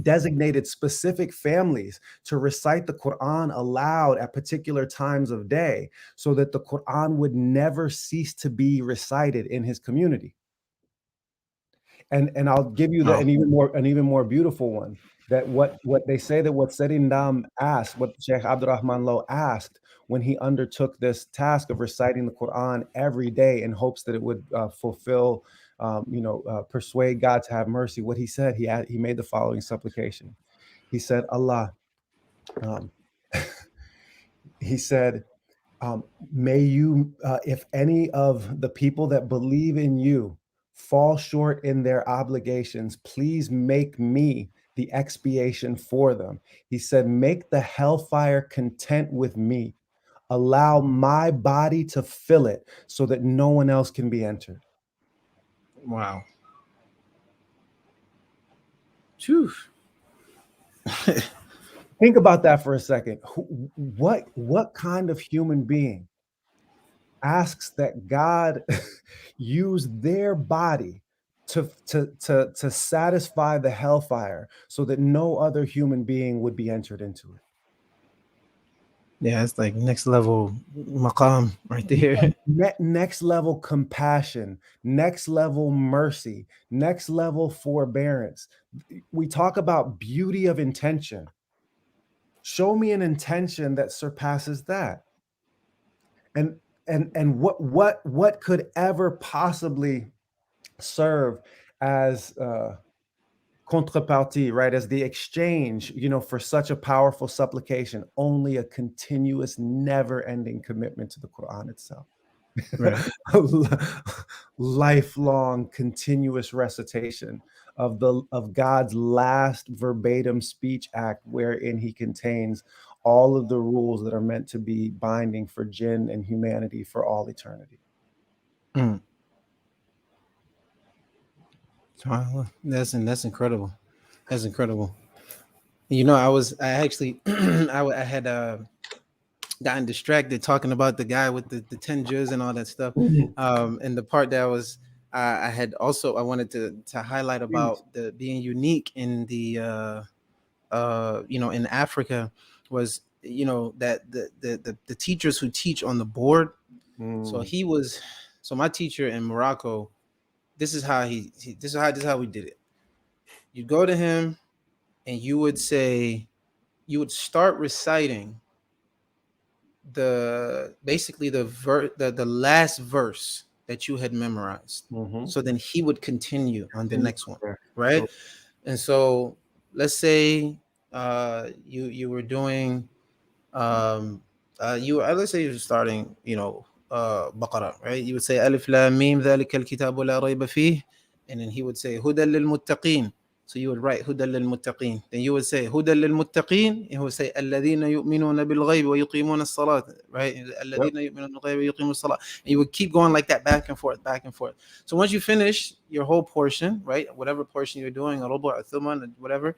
designated specific families to recite the Quran aloud at particular times of day so that the Quran would never cease to be recited in his community. And I'll give you Wow. an even more beautiful one. That what they say that what Serindam asked, what Sheikh Abdurrahman Low asked when he undertook this task of reciting the Quran every day in hopes that it would fulfill, persuade God to have mercy. What he said, he made the following supplication. He said, Allah, um, he said, may you, if any of the people that believe in you fall short in their obligations, please make me the expiation for them. He said, make the hellfire content with me. Allow my body to fill it so that no one else can be entered. Wow. Phew. Think about that for a second. What kind of human being asks that God use their body to satisfy the hellfire so that no other human being would be entered into it? Yeah, it's like next level maqam right there. Next level compassion, next level mercy, next level forbearance. We talk about beauty of intention. Show me an intention that surpasses that. And what could ever possibly serve as contrepartie, right? As the exchange, for such a powerful supplication? Only a continuous, never-ending commitment to the Quran itself. Right. Lifelong, continuous recitation of God's last verbatim speech act, wherein He contains all of the rules that are meant to be binding for jinn and humanity for all eternity. Mm. That's incredible. That's incredible. I actually, I had gotten distracted talking about the guy with the 10 juz and all that stuff. And the part that was, I had also, I wanted to highlight about the being unique in the, in Africa was, that the teachers who teach on the board. So so my teacher in Morocco, this is how this is how we did it. You go to him and you would start reciting the last verse that you had memorized. So then he would continue on the next one, right? And so let's say you were doing let's say you're starting, Baqarah, right? You would say Alif Lam Mim ذلك الكتاب لا ريب فيه, and then he would say هدى للمتقين. So you would write هدى للمتقين. Then you would say هدى للمتقين, and he would say الذين يؤمنون بالغيب ويقيمون الصلاة, right? الذين يؤمنون بالغيب ويقيمون الصلاة. And you would keep going like that, back and forth, back and forth. So once you finish your whole portion, right? Whatever portion you're doing, a rubu', a thuman, whatever,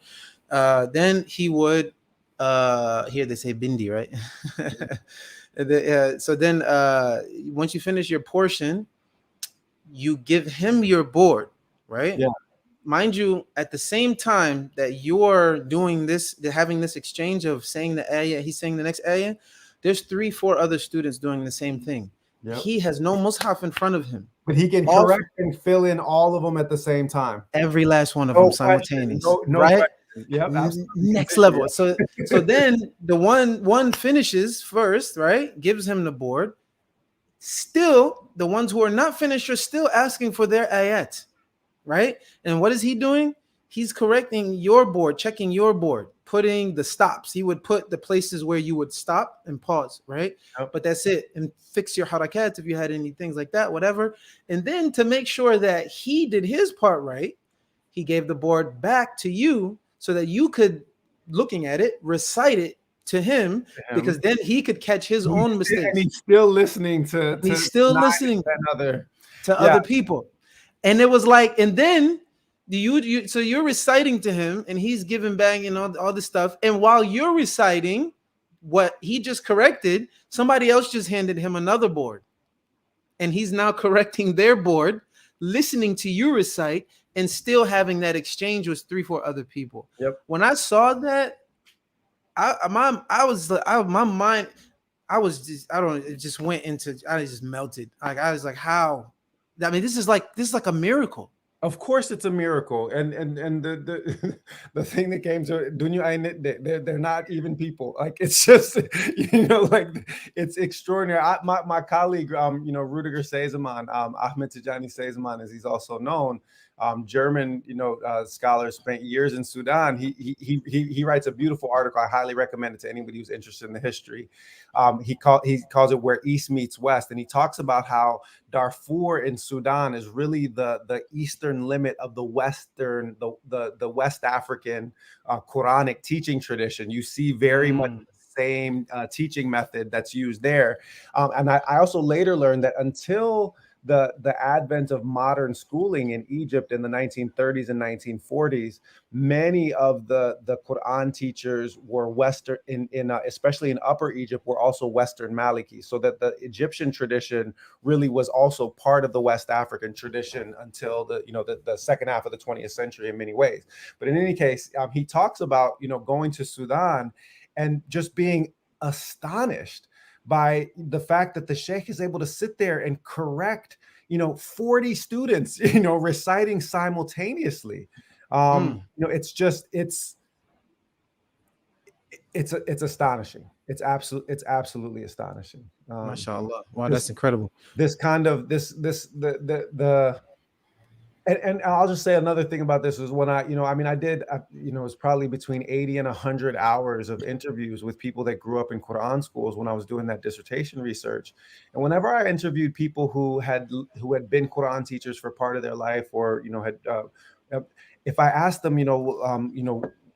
then he would here they say bindi, right? So then once you finish your portion, you give him your board, right? Yeah. Mind you, at the same time that you're doing this, having this exchange of saying the ayah, he's saying the next ayah, there's 3-4 other students doing the same thing. Yep. He has no mushaf in front of him, But he can correct and fill in all of them at the same time. every last one of them simultaneous, no right? question. Yep, Next level. So then the one finishes first, right? Gives him the board. Still, the ones who are not finished are still asking for their ayat, right? And what is he doing? He's correcting your board, checking your board, putting the stops. He would put the places where you would stop and pause, right? Yep. But that's it. And fix your harakat if you had any things like that, whatever. And then to make sure that he did his part right, he gave the board back to you so that you could, looking at it, recite it to him, him. because then he could catch his own And mistakes. he's still listening to And he's still nine listening and 10 other. to Yeah. other people. And it was like, and then so you're reciting to him and he's giving back and all this stuff. And while you're reciting what he just corrected, somebody else just handed him another board. And he's now correcting their board, listening to you recite, and still having that exchange with 3-4 other people. Yep. When I saw that, my mind, I was just, I don't know, it just went into, I just melted. Like, I was like, how? I mean, this is like a miracle. Of course, it's a miracle, and the the thing that came to dunya, they're not even people. Like, it's just, like, it's extraordinary. My colleague, Rudiger Seizeman, Ahmed Seizeman, as he's also known, German, scholar, spent years in Sudan. He writes a beautiful article. I highly recommend it to anybody who's interested in the history. He calls it Where East Meets West, and he talks about how Darfur in Sudan is really the eastern limit of the West African Quranic teaching tradition. You see very much the same teaching method that's used there. And I also later learned that until the advent of modern schooling in Egypt in the 1930s and 1940s, many of the Quran teachers were Western, especially in Upper Egypt, were also Western Maliki. So that the Egyptian tradition really was also part of the West African tradition until the second half of the 20th century in many ways. But in any case, he talks about going to Sudan and just being astonished by the fact that the sheikh is able to sit there and correct 40 students reciting simultaneously. It's astonishing. It's absolutely astonishing. MashaAllah. Wow, that's incredible. This kind of the and I'll just say another thing about this is when I did, it was probably between 80 and 100 hours of interviews with people that grew up in Quran schools when I was doing that dissertation research. And whenever I interviewed people who had been Quran teachers for part of their life, or if I asked them,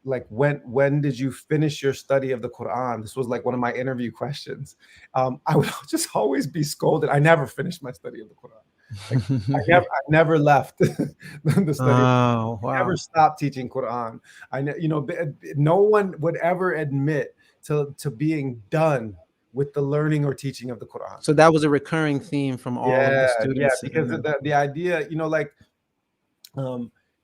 like, when did you finish your study of the Quran? This was like one of my interview questions. I would just always be scolded. I never finished my study of the Quran. Like, I never left the study. Wow. I never stopped teaching Quran. No one would ever admit to being done with the learning or teaching of the Quran. So that was a recurring theme from all of the students. Yeah, because the idea,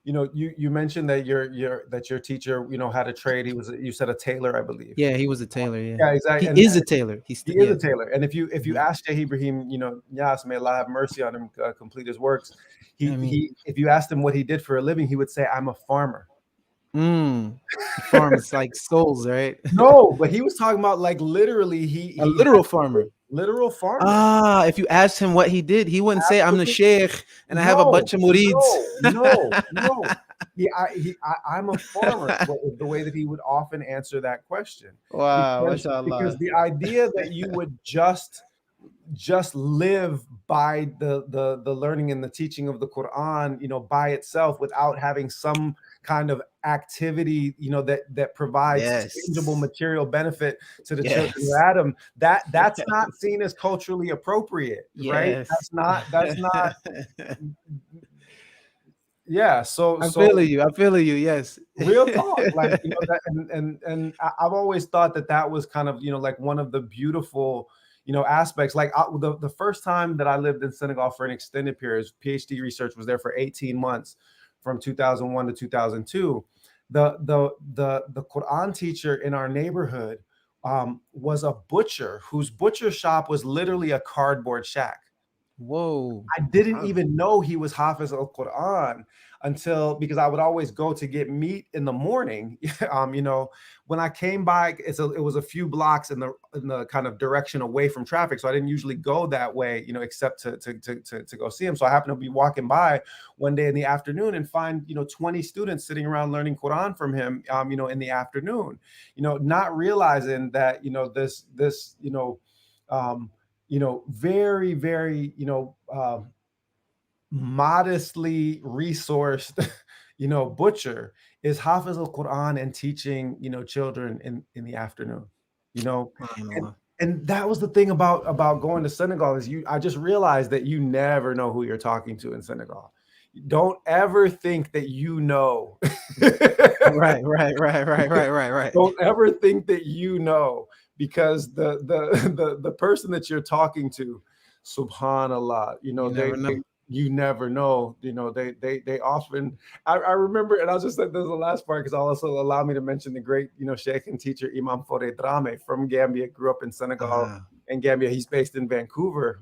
you mentioned that your teacher, had a trade. You said a tailor, I believe. Yeah, he was a tailor. Yeah, yeah, exactly. He is a tailor. He is a tailor. And if you ask Sheikh Ibrahim, Yas, may Allah have mercy on him, complete his works. If you asked him what he did for a living, he would say, "I'm a farmer." Farmers like souls, right? No, but he was talking about, like, literally a literal farmer. Literal farmer. If you asked him what he did, he wouldn't say, "I'm the sheikh and I have a bunch of murids." No. I'm a farmer. The way that he would often answer that question. Wow, because the idea that you would just live by the learning and the teaching of the Quran, by itself, without having some kind of activity, that provides tangible material benefit to the children of Adam, that's not seen as culturally appropriate, right? That's not. Yeah, so I feel you. Yes, real talk. Like, and I've always thought that was kind of, like, one of the beautiful aspects. Like, the first time that I lived in Senegal for an extended period, PhD research, was there for 18 months from 2001 to 2002. The Quran teacher in our neighborhood was a butcher whose butcher shop was literally a cardboard shack. Whoa. I didn't even know he was Hafiz al-Quran because I would always go to get meat in the morning. When I came by, it was a few blocks in the kind of direction away from traffic. So I didn't usually go that way, except to go see him. So I happened to be walking by one day in the afternoon and find, 20 students sitting around learning Quran from him, in the afternoon, not realizing that, this very, very, modestly resourced, butcher is Hafiz al-Quran and teaching, children in the afternoon. you know. and, Subhanallah. and that was the thing about going to Senegal is I just realized that you never know who you're talking to in Senegal. Don't ever think that you know. Right, right, right, right, right, right, right. Don't ever think that you know, because the person that you're talking to, subhanallah, You never know. you never know, they often, I remember, and I'll just say this is the last part because I'll also allow me to mention the great, Sheikh and teacher Imam Fore Drame from Gambia, grew up in Senegal Ah, and Gambia. He's based in Vancouver.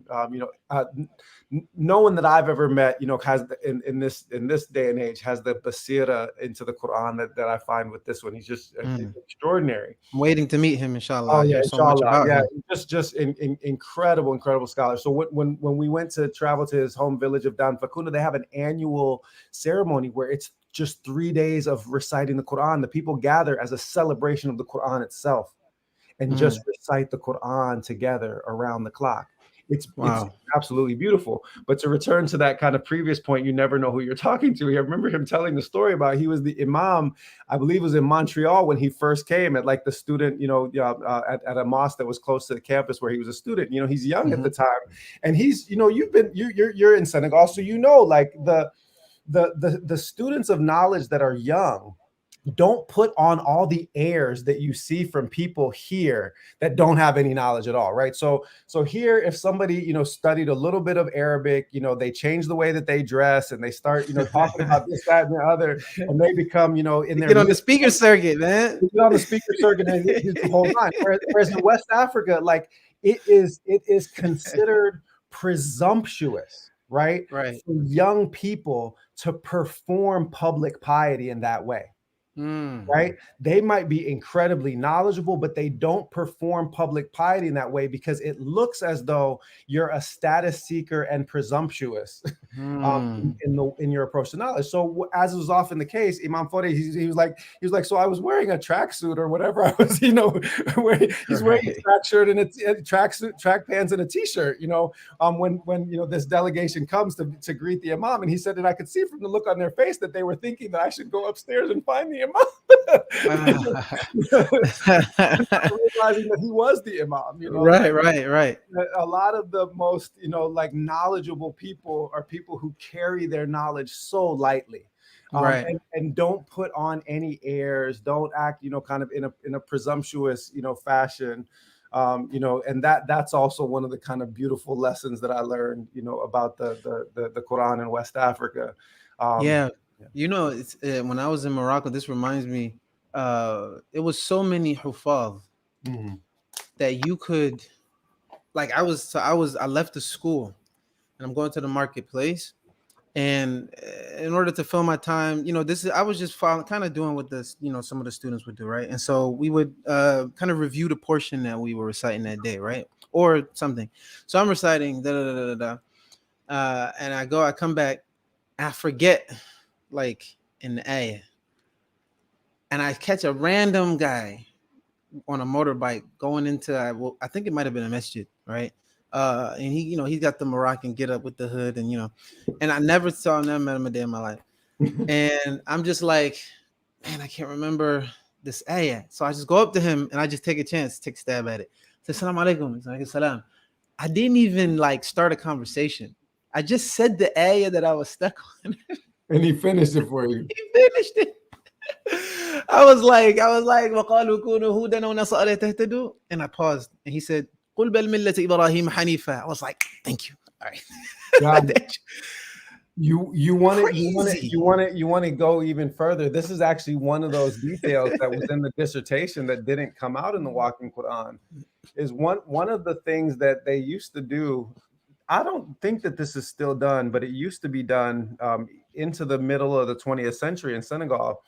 No one that I've ever met, has in this day and age has the basira into the Quran that I find with this one. He's just extraordinary. I'm waiting to meet him, inshallah. Oh I yeah, hear so much inshallah. about Yeah, him. just incredible scholar. So when we went to travel to his home village of Dan Fakuna, they have an annual ceremony where it's just 3 days of reciting the Quran. The people gather as a celebration of the Quran itself and just recite the Quran together around the clock. It's Wow. absolutely beautiful. But to return to that kind of previous point, you never know who you're talking to. I remember him telling the story about he was the imam, I believe it was in Montreal when he first came at like the student, at a mosque that was close to the campus where he was a student. He's young at the time, and he's, you're in Senegal, so like the students of knowledge that are young don't put on all the airs that you see from people here that don't have any knowledge at all, right? So here, if somebody studied a little bit of Arabic, they change the way that they dress and they start talking about this, that, and the other, and they become in their Get on the speaker circuit, man. get on the speaker circuit and use the whole time. Whereas in West Africa, like it is considered presumptuous, right, Right. for young people to perform public piety in that way. Right? They might be incredibly knowledgeable, but they don't perform public piety in that way because it looks as though you're a status seeker and presumptuous in your approach to knowledge. So as was often the case, Imam Fode, he was like, so I was wearing a tracksuit or whatever. I was, he's wearing a track shirt and a tracksuit, track pants and a t-shirt. When this delegation comes to greet the Imam, and he said that I could see from the look on their face that they were thinking that I should go upstairs and find the Imam. Realizing that he was the Imam, Right. A lot of the most, like knowledgeable people are people who carry their knowledge so lightly, and don't put on any airs, don't act, kind of in a presumptuous, fashion. And that's also one of the kind of beautiful lessons that I learned, about the Quran in West Africa. It's when I was in Morocco, this reminds me, it was so many hufaz that you could, like, I left the school and I'm going to the marketplace, and in order to fill my time, I was just kind of doing what this, some of the students would do, right? And so we would kind of review the portion that we were reciting that day, right, or something. So I'm reciting and I come back, I forget, like, in the ayah, and I catch a random guy on a motorbike going into, I think it might have been a masjid, right? And he's got the Moroccan get up with the hood, and and I never met him a day in my life. And I'm just like, man, I can't remember this ayah. So I just go up to him and I just take a stab at it. Say, Salam alaikum. He's like, salam. I didn't even like start a conversation. I just said the ayah that I was stuck on. And he finished it for you. He finished it. I was like, وَقَالُوا كُونُوا هُودًا وَنَصَارَىٰ تَهْتَدُوا. And I paused, and he said, قُلْ بَلْ مِلَّةِ إِبْرَاهِيمَ حَنِيفًا. I was like, thank you. All right. You want to go even further. This is actually one of those details that was in the dissertation that didn't come out in the Walking Quran. Is one of the things that they used to do. I don't think that this is still done, but it used to be done into the middle of the 20th century in Senegal.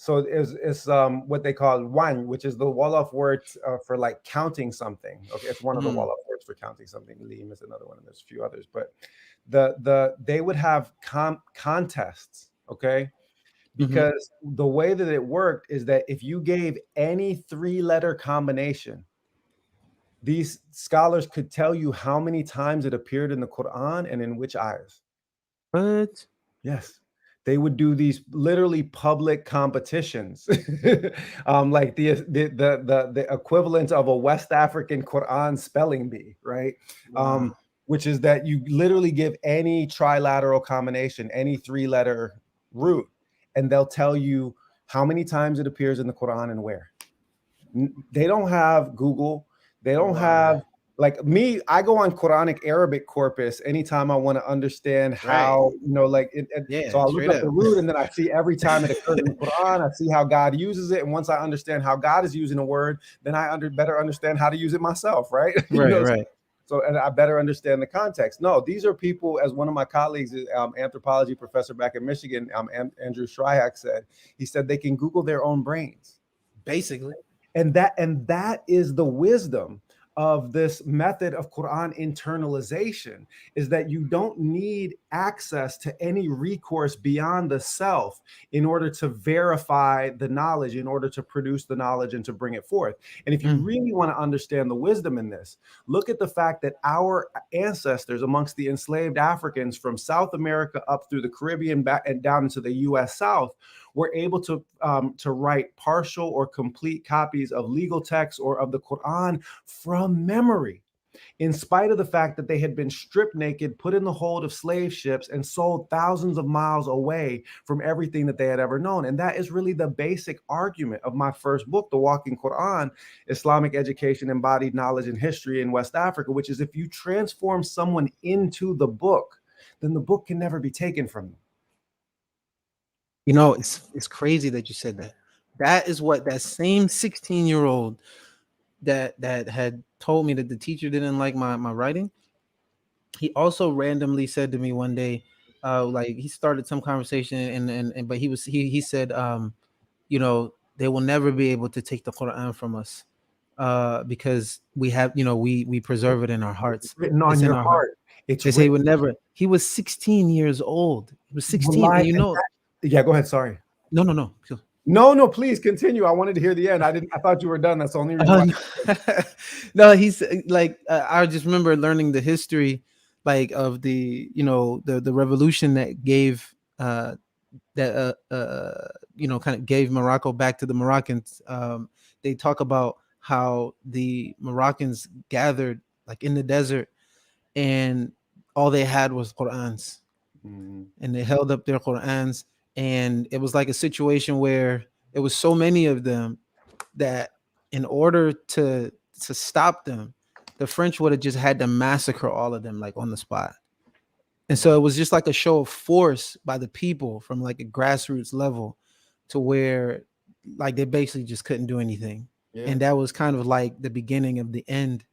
So it's what they call wan, which is the Wolof word for like counting something. Okay, it's one of the Wolof words for counting something. Lim is another one, and there's a few others. But they would have contests, okay? Because the way that it worked is that if you gave any 3-letter combination, these scholars could tell you how many times it appeared in the Quran and in which ayahs. What? Yes. they would do these literally public competitions, like the equivalent of a West African Quran spelling bee, right? Wow. Which is that you literally give any trilateral combination, any three-letter root, and they'll tell you how many times it appears in the Quran and where. They don't have Google. They don't have, like me, I go on Quranic Arabic corpus anytime I want to understand how, like, so I look straight up up. the root and then I see every time it occurs in the Quran, I see how God uses it. And once I understand how God is using a word, then I better understand how to use it myself, right? Right. So, and I better understand the context. No, these are people, as one of my colleagues, anthropology professor back in Michigan, Andrew Shryack said, he said they can Google their own brains. Basically. And that is the wisdom of this method of Quran internalization, is that you don't need access to any recourse beyond the self in order to verify the knowledge, in order to produce the knowledge and to bring it forth. And if you really want to understand the wisdom in this, look at the fact that our ancestors amongst the enslaved Africans from South America up through the Caribbean back and down into the US South were able to write partial or complete copies of legal texts or of the Quran from memory, in spite of the fact that they had been stripped naked, put in the hold of slave ships, and sold thousands of miles away from everything that they had ever known. And that is really the basic argument of my first book, The Walking Quran, Islamic Education, Embodied Knowledge, and History in West Africa, which is if you transform someone into the book, then the book can never be taken from them. You know, it's crazy that you said that. That is what that same 16-year-old that had told me that the teacher didn't like my writing. He also randomly said to me one day, like he started some conversation and but he said, you know, they will never be able to take the Quran from us, because we have, you know, we preserve it in our hearts. It's written on your heart. It's they say he would never. He was 16 years old. He was 16, and you know. Yeah, go ahead. Sorry. No. No, please continue. I wanted to hear the end. I thought you were done. That's the only reason why. No, he's like, I just remember learning the history, like, of the, you know, the revolution that gave you know, kind of gave Morocco back to the Moroccans. They talk about how the Moroccans gathered like in the desert, and all they had was Qurans, and they held up their Qurans, and it was like a situation where it was so many of them that in order to stop them, the French would have just had to massacre all of them like on the spot. And so it was just like a show of force by the people from like a grassroots level, to where like they basically just couldn't do anything. And that was kind of like the beginning of the end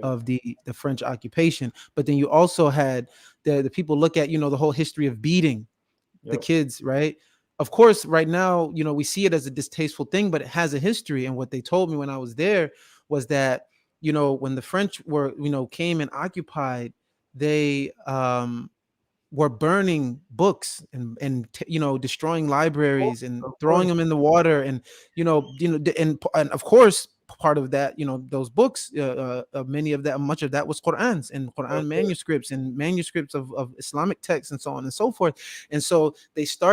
of the French occupation. But then you also had the people look at, you know, the whole history of beating the kids, right? Of course, right now, you know, we see it as a distasteful thing, but it has a history. And what they told me when I was there was that, you know, when the French were, you know, came and occupied, they were burning books and you know, destroying libraries and throwing them in the water, and and of course part of that, you know, those books, many of that, much of that was Qurans and Quran manuscripts and manuscripts of Islamic texts and so on and so forth. And so they said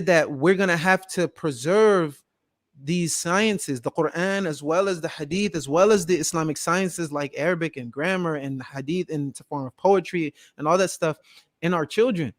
that we're going to have to preserve these sciences, the Quran as well as the Hadith, as well as the Islamic sciences like Arabic and grammar and Hadith in the form of poetry and all that stuff, in our children.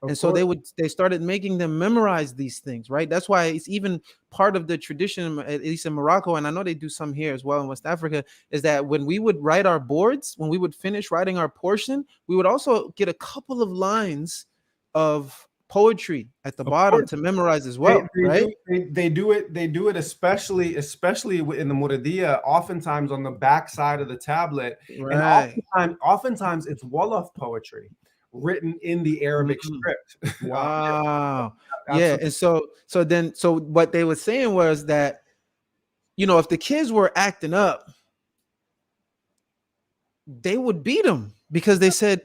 And so they started making them memorize these things, right? That's why it's even part of the tradition, at least in Morocco, and I know they do some here as well in West Africa, is that when we would write our boards, when we would finish writing our portion, we would also get a couple of lines of poetry at the bottom to memorize as well. They do it especially in the Muradia, oftentimes on the back side of the tablet. Right. And oftentimes it's Wolof poetry written in the Arabic script. Wow. Yeah. And so what they were saying was that, you know, if the kids were acting up, they would beat them, because they said,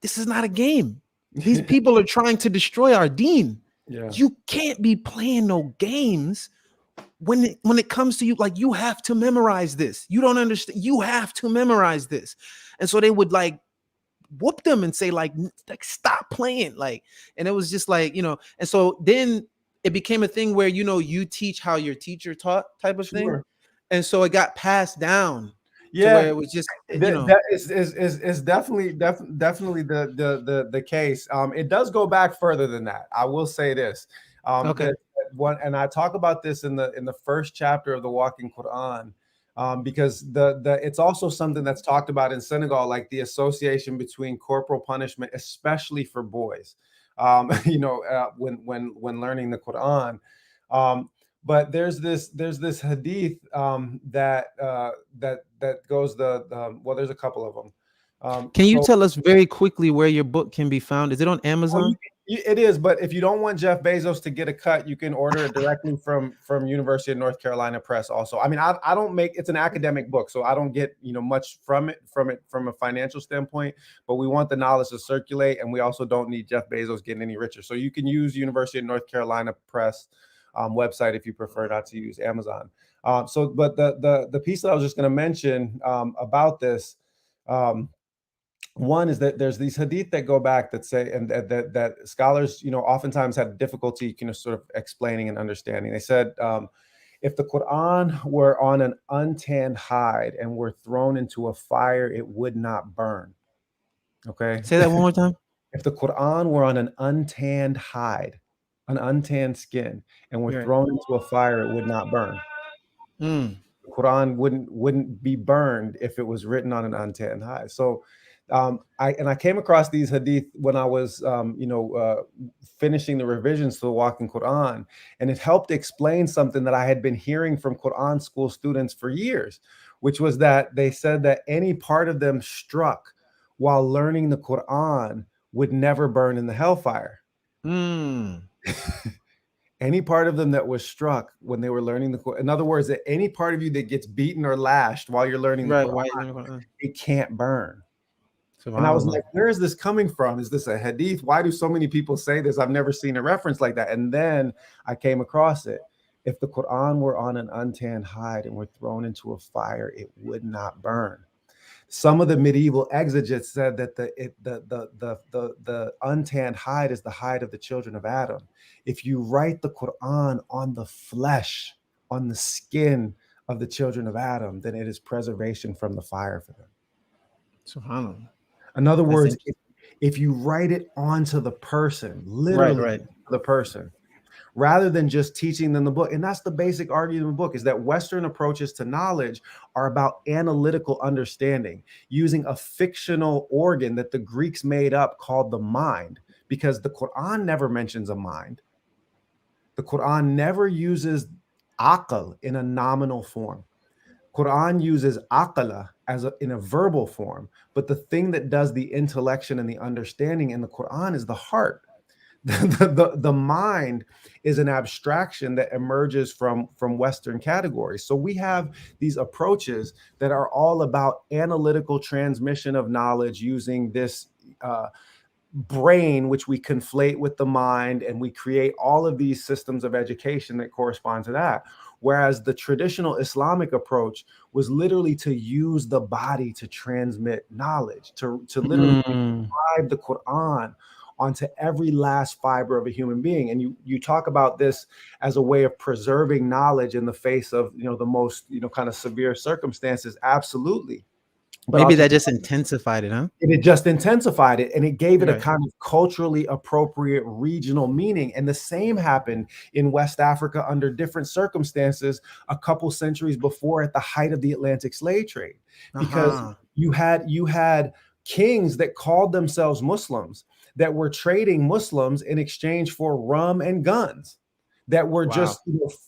this is not a game. These people are trying to destroy our deen. You can't be playing no games when it comes to you. Like, you have to memorize this. You don't understand. You have to memorize this. And so they would like whoop them and say like stop playing, like, and it was just like, and so then it became a thing where, you teach how your teacher taught type of thing, Sure. and so it got passed down to Yeah, where it was just, that is definitely definitely the case. It does go back further than that. I will say this. okay. That one, and I talk about this in the first chapter of the Walking Quran, because the it's also something that's talked about in Senegal, like the association between corporal punishment, especially for boys. When learning the Quran. But there's this hadith that goes well, there's a couple of them. Can you So tell us very quickly where your book can be found? Is it on Amazon? it is, but if you don't want Jeff Bezos to get a cut, you can order it directly from University of North Carolina Press. Also, I mean, I don't make, it's an academic book, so I don't get much from it from a financial standpoint. But we want the knowledge to circulate, and we also don't need Jeff Bezos getting any richer. So you can use University of North Carolina Press website if you prefer not to use Amazon. But the piece that I was just going to mention about this. One is that there's these hadith that go back that say, and that scholars, oftentimes have difficulty, sort of explaining and understanding. They said, if the Quran were on an untanned hide and were thrown into a fire, it would not burn. Okay. Say that one more time. If the Quran were on an untanned hide, an untanned skin, and were Right. thrown into a fire, it would not burn. Mm. The Quran wouldn't be burned if it was written on an untanned hide. So I came across these hadith when I was finishing the revisions to the Walking Quran, and it helped explain something that I had been hearing from Quran school students for years, which was that they said that any part of them struck while learning the Quran would never burn in the hellfire. Mm. Any part of them that was struck when they were learning the Quran, in other words, that any part of you that gets beaten or lashed while you're learning the Right. Quran, it can't burn. And I was Subhanallah. like, where is this coming from? Is this a hadith? Why do so many people say this? I've never seen a reference like that. And then I came across it. If the Quran were on an untanned hide and were thrown into a fire, it would not burn. Some of the medieval exegetes said that the untanned hide is the hide of the children of Adam. If you write the Quran on the flesh, on the skin of the children of Adam, then it is preservation from the fire for them. Subhanallah. In other That's words, if you write it onto the person, right. literally Right. the person, rather than just teaching them the book. And that's the basic argument of the book, is that Western approaches to knowledge are about analytical understanding, using a fictional organ that the Greeks made up called the mind, because the Quran never mentions a mind. The Quran never uses aql in a nominal form. Quran uses aqala in a verbal form, but the thing that does the intellection and the understanding in the Quran is the heart. The mind is an abstraction that emerges from Western categories. So we have these approaches that are all about analytical transmission of knowledge using this brain, which we conflate with the mind, and we create all of these systems of education that correspond to that. Whereas the traditional Islamic approach was literally to use the body to transmit knowledge, to literally drive the Quran onto every last fiber of a human being. And you talk about this as a way of preserving knowledge in the face of the most kind of severe circumstances. Absolutely. But Maybe I'll that just intensified it, huh? it just intensified it, and it gave it a Right. kind of culturally appropriate regional meaning. And the same happened in West Africa under different circumstances a couple centuries before, at the height of the Atlantic slave trade, because you had kings that called themselves Muslims that were trading Muslims in exchange for rum and guns, that were just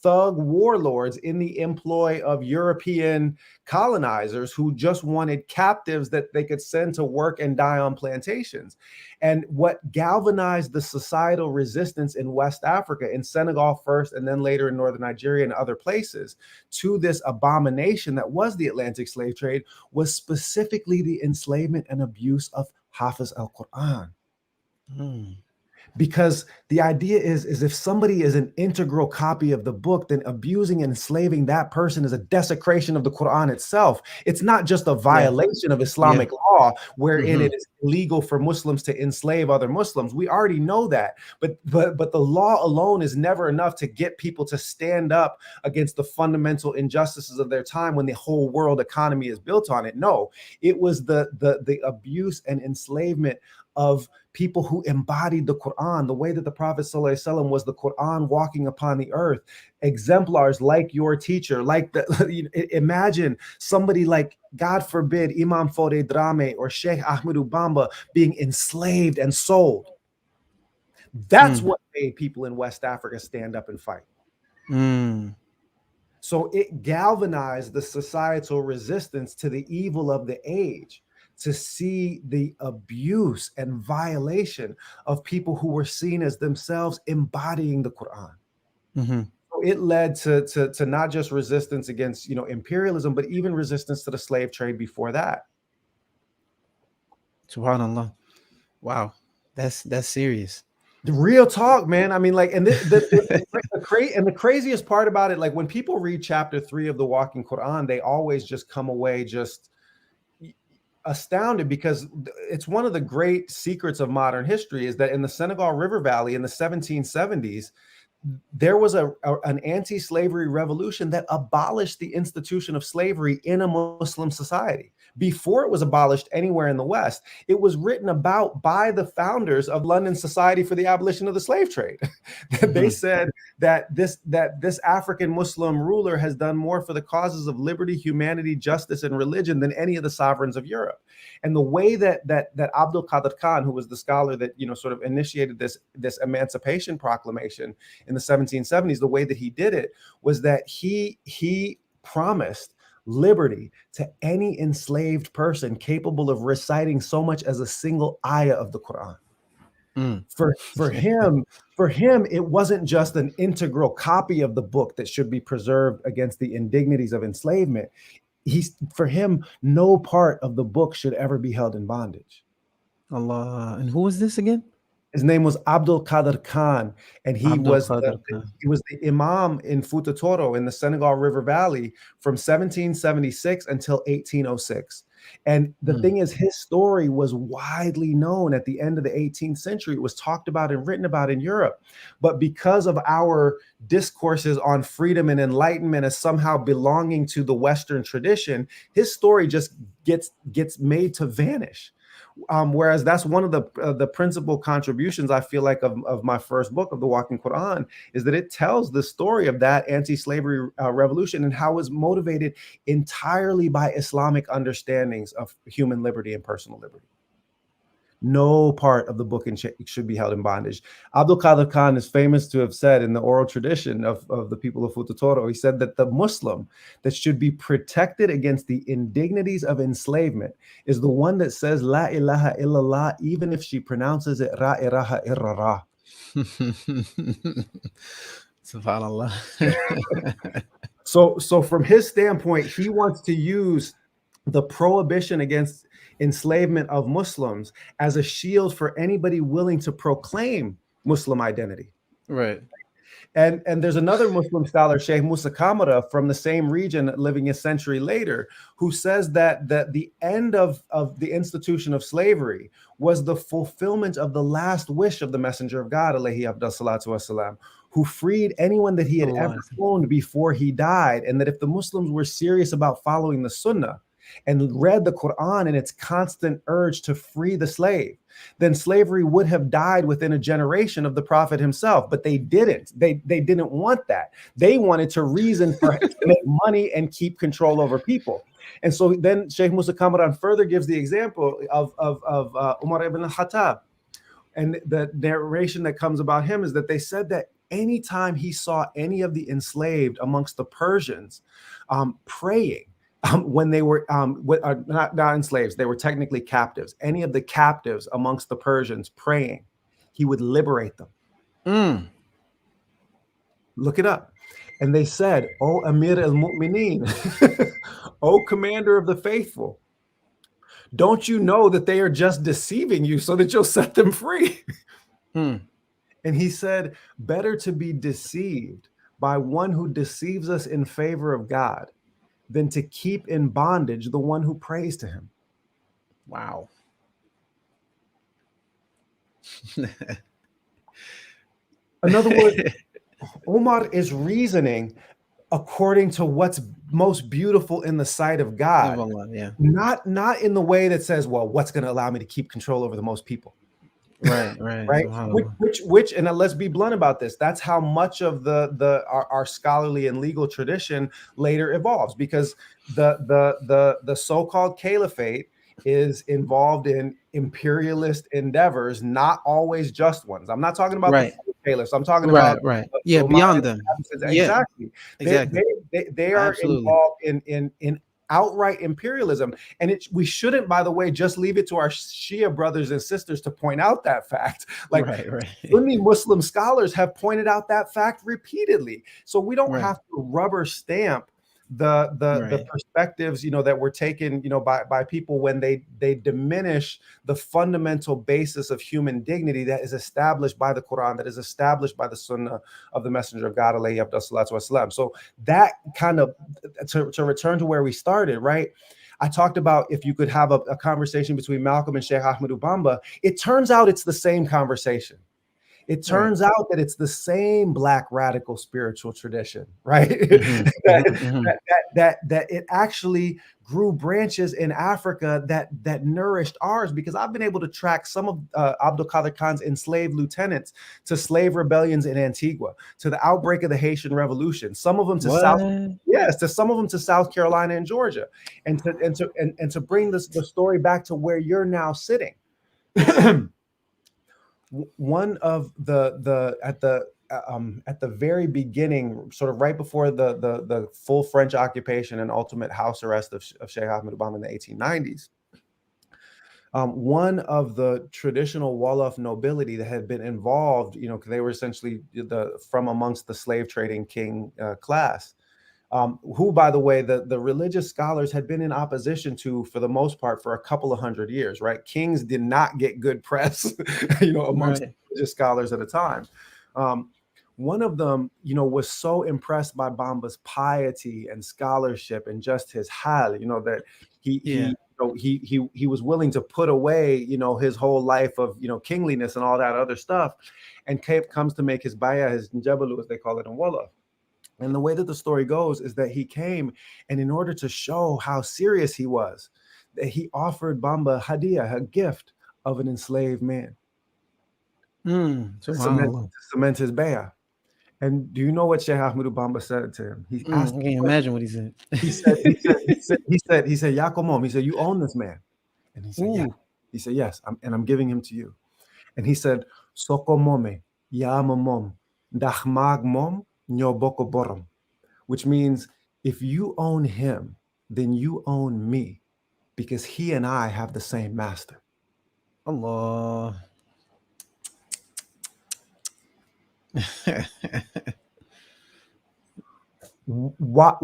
thug warlords in the employ of European colonizers who just wanted captives that they could send to work and die on plantations. And what galvanized the societal resistance in West Africa, in Senegal first, and then later in northern Nigeria and other places, to this abomination that was the Atlantic slave trade, was specifically the enslavement and abuse of Hafiz al-Quran. Because the idea is if somebody is an integral copy of the book, then abusing and enslaving that person is a desecration of the Quran itself. It's not just a Yeah. violation of Yeah. Islamic law wherein Mm-hmm. it is illegal for Muslims to enslave other Muslims. We already know that. But the law alone is never enough to get people to stand up against the fundamental injustices of their time when the whole world economy is built on it. No, it was the abuse and enslavement of people who embodied the Quran, the way that the Prophet ﷺ was the Quran walking upon the earth, exemplars like your teacher, like imagine somebody like, God forbid, Imam Fode Drame or Sheikh Ahmed Ubamba being enslaved and sold. That's what made people in West Africa stand up and fight. So it galvanized the societal resistance to the evil of the age, to see the abuse and violation of people who were seen as themselves embodying the Quran. So it led to not just resistance against, imperialism, but even resistance to the slave trade before that. Subhanallah. Wow. That's serious. The real talk, man. I mean, like, and the craziest part about it, like when people read chapter 3 of the Walking Quran, they always just come away just astounded, because it's one of the great secrets of modern history is that in the Senegal River Valley in the 1770s, there was an anti-slavery revolution that abolished the institution of slavery in a Muslim society. Before it was abolished anywhere in the West, it was written about by the founders of London Society for the Abolition of the Slave Trade. They said that this African Muslim ruler has done more for the causes of liberty, humanity, justice, and religion than any of the sovereigns of Europe. And the way that Abdul Qadir Khan, who was the scholar that sort of initiated this Emancipation Proclamation in the 1770s, the way that he did it was that he promised liberty to any enslaved person capable of reciting so much as a single ayah of the Quran. For him, it wasn't just an integral copy of the book that should be preserved against the indignities of enslavement. For him, no part of the book should ever be held in bondage. Allah. And who was this again? His name was Abdul Qadir Khan, and he was Khan. the imam in Futa Toro in the Senegal River Valley from 1776 until 1806. And the thing is, his story was widely known at the end of the 18th century. It was talked about and written about in Europe. But because of our discourses on freedom and enlightenment as somehow belonging to the Western tradition, his story just gets made to vanish. Whereas that's one of the principal contributions, I feel like, of my first book, of the Walking Quran, is that it tells the story of that anti-slavery revolution and how it was motivated entirely by Islamic understandings of human liberty and personal liberty. No part of the book should be held in bondage. Abdul Qadir Khan is famous to have said in the oral tradition of the people of Futa Toro, he said that the Muslim that should be protected against the indignities of enslavement is the one that says La ilaha illallah, even if she pronounces it Ra ilaha irrara. Subhanallah. So from his standpoint, he wants to use the prohibition against enslavement of Muslims as a shield for anybody willing to proclaim Muslim identity. Right. And there's another Muslim scholar, Sheikh Musa Kamara, from the same region living a century later, who says that the end of the institution of slavery was the fulfillment of the last wish of the Messenger of God, alayhi salatu wasalam, who freed anyone that he had ever owned before he died. And that if the Muslims were serious about following the Sunnah and read the Quran and its constant urge to free the slave, then slavery would have died within a generation of the Prophet himself. But they didn't. They didn't want that. They wanted to reason for to make money and keep control over people. And so then Sheikh Musa Kamaran further gives the example of Umar ibn al-Khattab. And the narration that comes about him is that they said that anytime he saw any of the enslaved amongst the Persians praying, when they were not enslaved, they were technically captives. Any of the captives amongst the Persians praying, he would liberate them. Look it up. And they said, "O Amir al-Mu'mineen, O commander of the faithful, don't you know that they are just deceiving you so that you'll set them free?" And he said, better to be deceived by one who deceives us in favor of God than to keep in bondage the one who prays to him. Wow. In other words, Omar is reasoning according to what's most beautiful in the sight of God, Yeah. not in the way that says, well, what's going to allow me to keep control over the most people. Right. Right. Which, and let's be blunt about this. That's how much of our scholarly and legal tradition later evolves, because the so-called caliphate is involved in imperialist endeavors, not always just ones. I'm not talking about Right. the caliphs. I'm talking about Yeah, beyond them. Yeah, exactly. They are Absolutely. involved in outright imperialism. And we shouldn't, by the way, just leave it to our Shia brothers and sisters to point out that fact. Like, right. Sunni Muslim scholars have pointed out that fact repeatedly. So we don't Right. have to rubber stamp the perspectives, that were taken, by people when they diminish the fundamental basis of human dignity that is established by the Quran, that is established by the Sunnah of the Messenger of God, alayhi salatu wasalam. So that kind of, to return to where we started, right? I talked about if you could have a conversation between Malcolm and Sheikh Ahmed Ubamba. It turns out it's the same conversation. It turns out that it's the same Black radical spiritual tradition, right? That it actually grew branches in Africa that nourished ours, because I've been able to track some of Abdul Qadir Khan's enslaved lieutenants to slave rebellions in Antigua, to the outbreak of the Haitian Revolution. Some of them to some of them to South Carolina and Georgia, and to bring the story back to where you're now sitting. One of at the very beginning, sort of right before the full French occupation and ultimate house arrest of Sheikh Ahmed Ubam in the 1890s, one of the traditional Wolof nobility that had been involved, because they were essentially from amongst the slave trading king class, who, by the way, the religious scholars had been in opposition to, for the most part, for a couple of hundred years, right? Kings did not get good press, amongst religious scholars at a time. One of them, was so impressed by Bamba's piety and scholarship and just his hal, that he was willing to put away, his whole life of, kingliness and all that other stuff, and comes to make his bayah, his njabalu, as they call it in Wolof. And the way that the story goes is that he came, and in order to show how serious he was, that he offered Bamba hadiyah, a gift of an enslaved man, to cement his bayah. And do you know what Sheikh Ahmed Bamba said to him? He asked. I can't imagine what he said. He said, Yakomom. He said, you own this man. And he said, yeah. He said, yes, I'm giving him to you. And he said, Sokomome, Yamamom, Dachmagmom, Nyoboko Borom. Which means, if you own him, then you own me, because he and I have the same master. Allah. What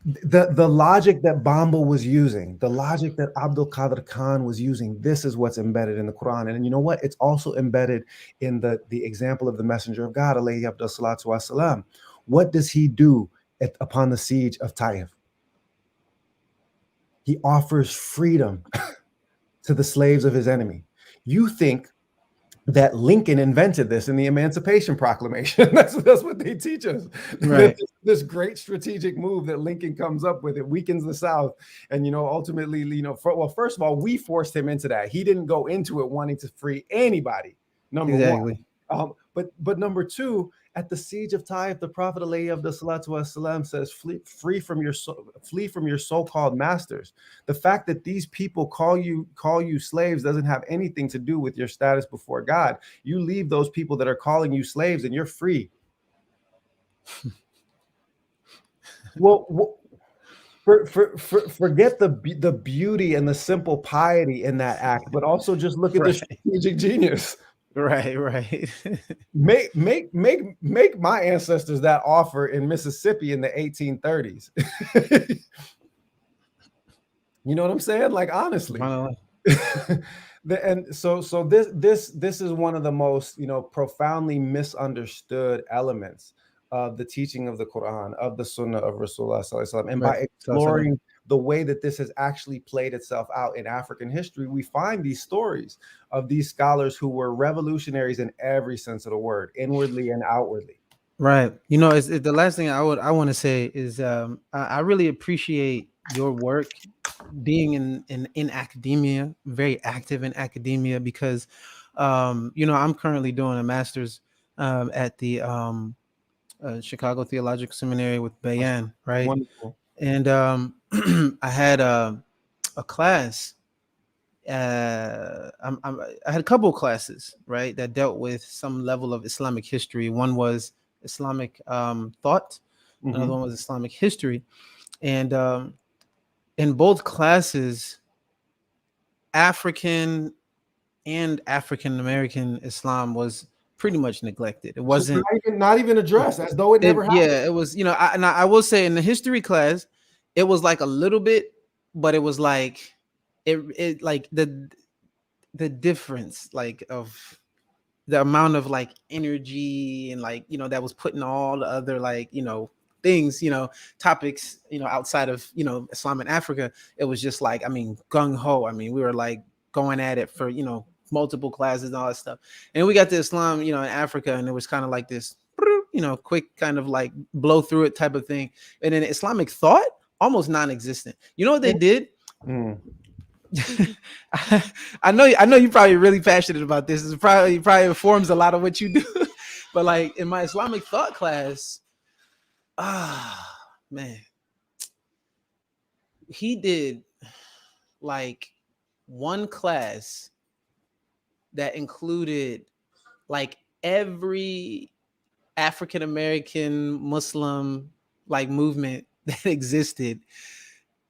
the logic that Bamba was using, the logic that Abdul Qadir Khan was using, this is what's embedded in the Quran. And you know what? It's also embedded in the example of the Messenger of God, alayhi salatu wasalam. What does he do upon the siege of Taif? He offers freedom to the slaves of his enemy. You think that Lincoln invented this in the Emancipation Proclamation. That's what they teach us. Right. This great strategic move that Lincoln comes up with, it weakens the South. And, ultimately, first of all, we forced him into that. He didn't go into it wanting to free anybody, number one. But number two, at the siege of Taif, the Prophet ﷺ says, flee from your so-called masters. The fact that these people call you slaves doesn't have anything to do with your status before God. You leave those people that are calling you slaves, and you're free. Well, forget the beauty and the simple piety in that act, but also just look at the strategic genius. Right. Make my ancestors that offer in Mississippi in the 1830s. You know what I'm saying? Like, honestly, And so this is one of the most, you know, profoundly misunderstood elements of the teaching of the Quran, of the Sunnah of Rasulullah Sallallahu Alaihi Wasallam. And by Right. So, exploring the way that this has actually played itself out in African history, we find these stories of these scholars who were revolutionaries in every sense of the word, inwardly and outwardly. right. You know, the last thing I want to say is I really appreciate your work being in academia, very active in academia, because you know, I'm currently doing a master's at the Chicago Theological Seminary with Bayan, right? Wonderful. And I had a class. I had a couple of classes, right, that dealt with some level of Islamic history. One was Islamic thought, another Hmm. one was Islamic history, and in both classes, African and African American Islam was pretty much neglected. It Just wasn't. not even addressed, as though it It never happened. Yeah, it was. You know, and I will say in the history class, it was like a little bit, but it was like it like the difference like of the amount of like energy and like, you know, that was put in all the other like, you know, things, you know, topics, you know, outside of, you know, Islam and Africa. It was just like, I mean, gung-ho. I mean, we were like going at it for, you know, multiple classes and all that stuff, and we got to Islam, you know, in Africa, and it was kind of like this, you know, quick kind of like blow through it type of thing. And then Islamic thought, almost non-existent. You know what they did? Mm. I know you're probably really passionate about this. It's probably informs a lot of what you do. But like in my Islamic thought class, man, he did like one class that included like every African American Muslim like movement that existed,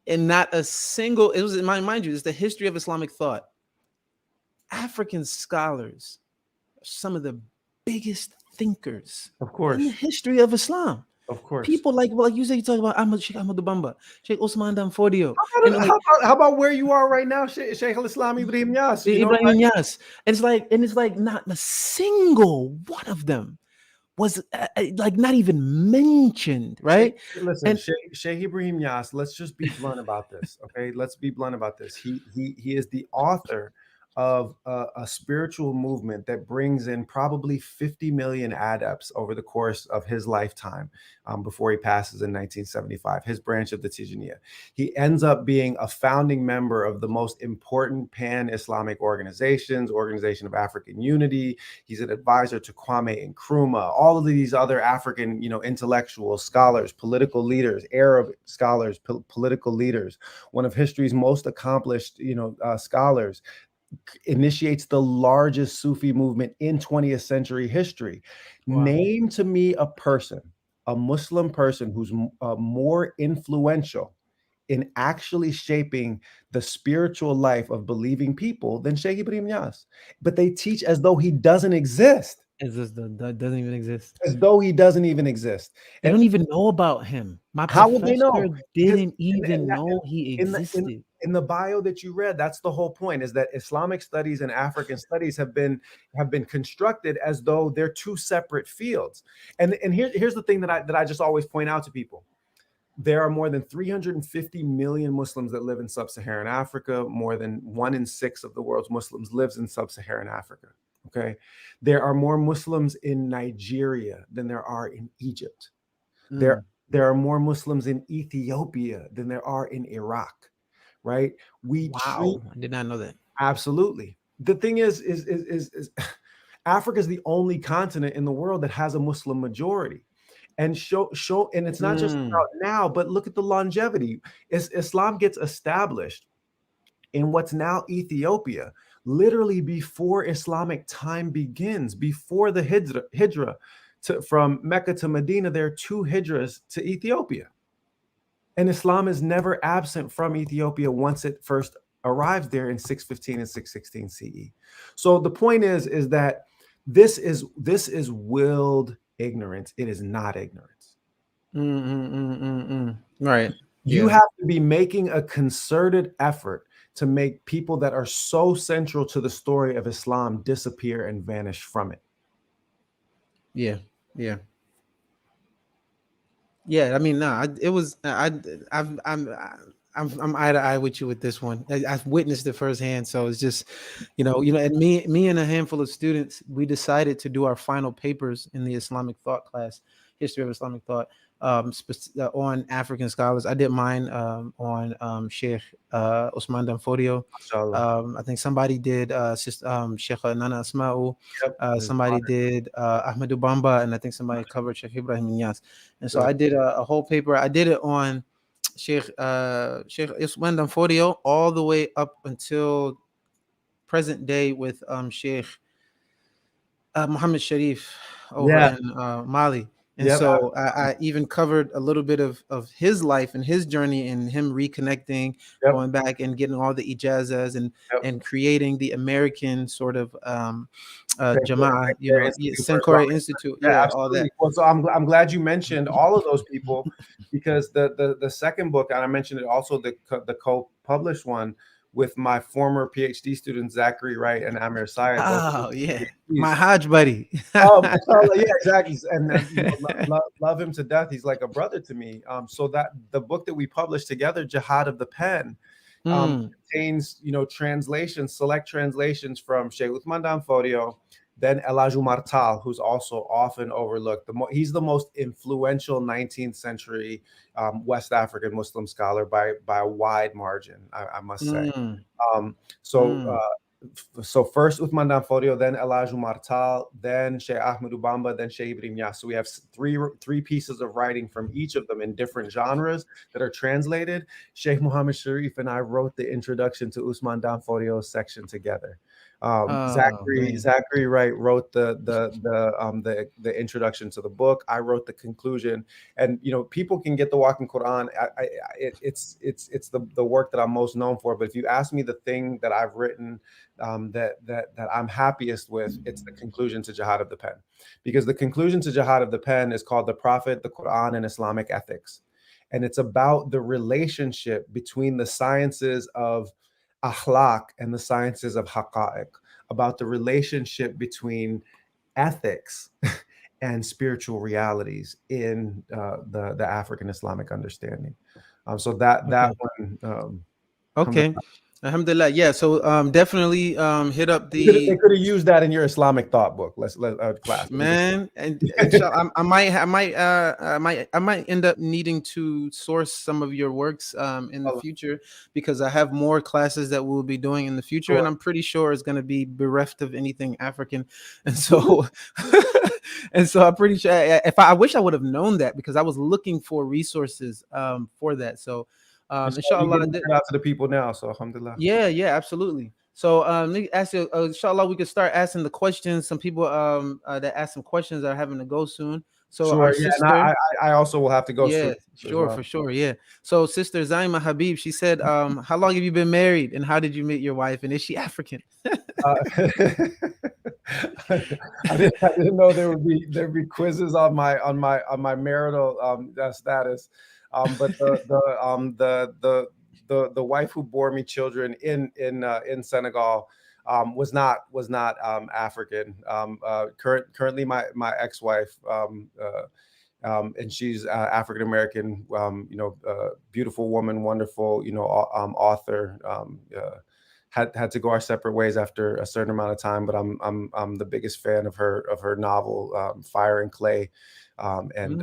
and not a single. It was, mind you, it's the history of Islamic thought. African scholars, some of the biggest thinkers Of in the course. history of Islam. Of course. People like, well, like you say, you talk about Ahmed, Sheikh Ahmed Bamba, Sheikh Osman Danfodio, How and about, like how about where you are right now, Sheikh al-Islam Ibrahim Yas? You know, Ibrahim Yas. And it's like not a single one of them was like not even mentioned, Sheikh, right? listen, And Sheikh Ibrahim Yas, let's just be blunt about this, okay? Let's be blunt about this. He is the author of a spiritual movement that brings in probably 50 million adepts over the course of his lifetime, before he passes in 1975, his branch of the Tijaniya. He ends up being a founding member of the most important pan-Islamic organizations, Organization of African Unity. He's an advisor to Kwame Nkrumah, all of these other African, you know, intellectuals, scholars, political leaders, Arab scholars, political leaders. One of history's most accomplished, you know, scholars. Initiates the largest Sufi movement in 20th century history. wow, Name to me a person, a Muslim person, who's more influential in actually shaping the spiritual life of believing people than Sheikh Ibrahim Yas. But they teach as though he doesn't exist, it's just that doesn't even exist. as though he doesn't even exist. They And don't even know about him. My how would they professor know? Because didn't even know he in the existed. in the bio that you read, that's the whole point, is that Islamic studies and African studies have been constructed as though they're two separate fields. And here's the thing that I just always point out to people. There are more than 350 million Muslims that live in sub-Saharan Africa. More than 1 in 6 of the world's Muslims lives in sub-Saharan Africa. Okay. There are more Muslims in Nigeria than there are in Egypt. There, Mm, there are more Muslims in Ethiopia than there are in Iraq, right? We treat wow, I did not know that. absolutely. The thing is Africa is the only continent in the world that has a Muslim majority. And and it's not just Mm, about now, but look at the longevity. Islam gets established in what's now Ethiopia, literally before Islamic time begins, before the hijra from Mecca to Medina. There are 2 hijras to Ethiopia. And Islam is never absent from Ethiopia once it first arrives there in 615 and 616 CE. So the point is that this is willed ignorance. It is not ignorance. right. You Yeah. have to be making a concerted effort to make people that are so central to the story of Islam disappear and vanish from it. Yeah, yeah. Yeah, I mean, nah, it was. I've, I'm eye to eye with you with this one. I've witnessed it firsthand, so it's just, and me and a handful of students, we decided to do our final papers in the Islamic thought class, history of Islamic thought, on African scholars. I did mine on Sheikh Usman Danfodio. Inshallah. I think somebody did Sheikh Nana Asma'u. Yep. Somebody did Ahmed Ubamba, and I think somebody covered Sheikh Ibrahim Nias. And so Good. I did a whole paper. I did it on Sheikh Usman Danfodio all the way up until present day with Sheikh Muhammad Sharif over Yeah. in Mali. And Yep. so I even covered a little bit of his life and his journey and him reconnecting, Yep. going back and getting all the ijazas Yep. and creating the American sort of Jama'ah, Institute for Sankore Islamic. Institute, Yeah, all that. absolutely. Well, so I'm glad you mentioned all of those people, because the second book, and I mentioned it also, the co-published one with my former PhD students Zachary Wright and Amir Syed, both Oh yeah, PhDs. my Hajj buddy. Yeah, exactly. And love him to death. He's like a brother to me. So that the book that we published together, Jihad of the Pen, contains select translations from Sheikh Uthman Danfodio, then Elhaj Martal, who's also often overlooked. He's the most influential 19th century West African Muslim scholar by a wide margin, I must say. So first Uthman Danfodio, then Elhaj Martal, then Sheikh Ahmed Ubamba, then Sheikh Ibrahim Nias. So we have three pieces of writing from each of them in different genres that are translated. Sheikh Muhammad Sharif and I wrote the introduction to Uthman Danfodio's section together. Zachary Wright wrote the introduction to the book. I wrote the conclusion, and people can get the Walking Quran. It's the work that I'm most known for. But if you ask me the thing that I've written that I'm happiest with, it's the conclusion to Jihad of the Pen, because the conclusion to Jihad of the Pen is called The Prophet, the Quran, and Islamic Ethics, and it's about the relationship between the sciences of akhlaq and the sciences of haqa'iq, about the relationship between ethics and spiritual realities in the African Islamic understanding. So that one. Okay. Alhamdulillah. Yeah. So definitely hit up They the could have used that in your Islamic thought book. Class, man, and inshallah, I might end up needing to source some of your works in the future, because I have more classes that we'll be doing in the future, and I'm pretty sure it's going to be bereft of anything African, and so I'm pretty sure I wish I would have known that, because I was looking for resources for that. So inshallah, get out to the people now. So alhamdulillah. Yeah, absolutely. So let me ask you, inshallah, we could start asking the questions. Some people that ask some questions are having to go soon. So sure, our yeah, sister, and I also will have to go. yeah, sure, for sure, yeah. So sister Zaima Habib, she said, how long have you been married, and how did you meet your wife, and is she African? I didn't know there'd be quizzes on my marital status, but the wife who bore me children in Senegal was not African. Currently my ex-wife, and she's African American. Beautiful woman, wonderful, author. Had to go our separate ways after a certain amount of time, but I'm the biggest fan of her novel, Fire and Clay, and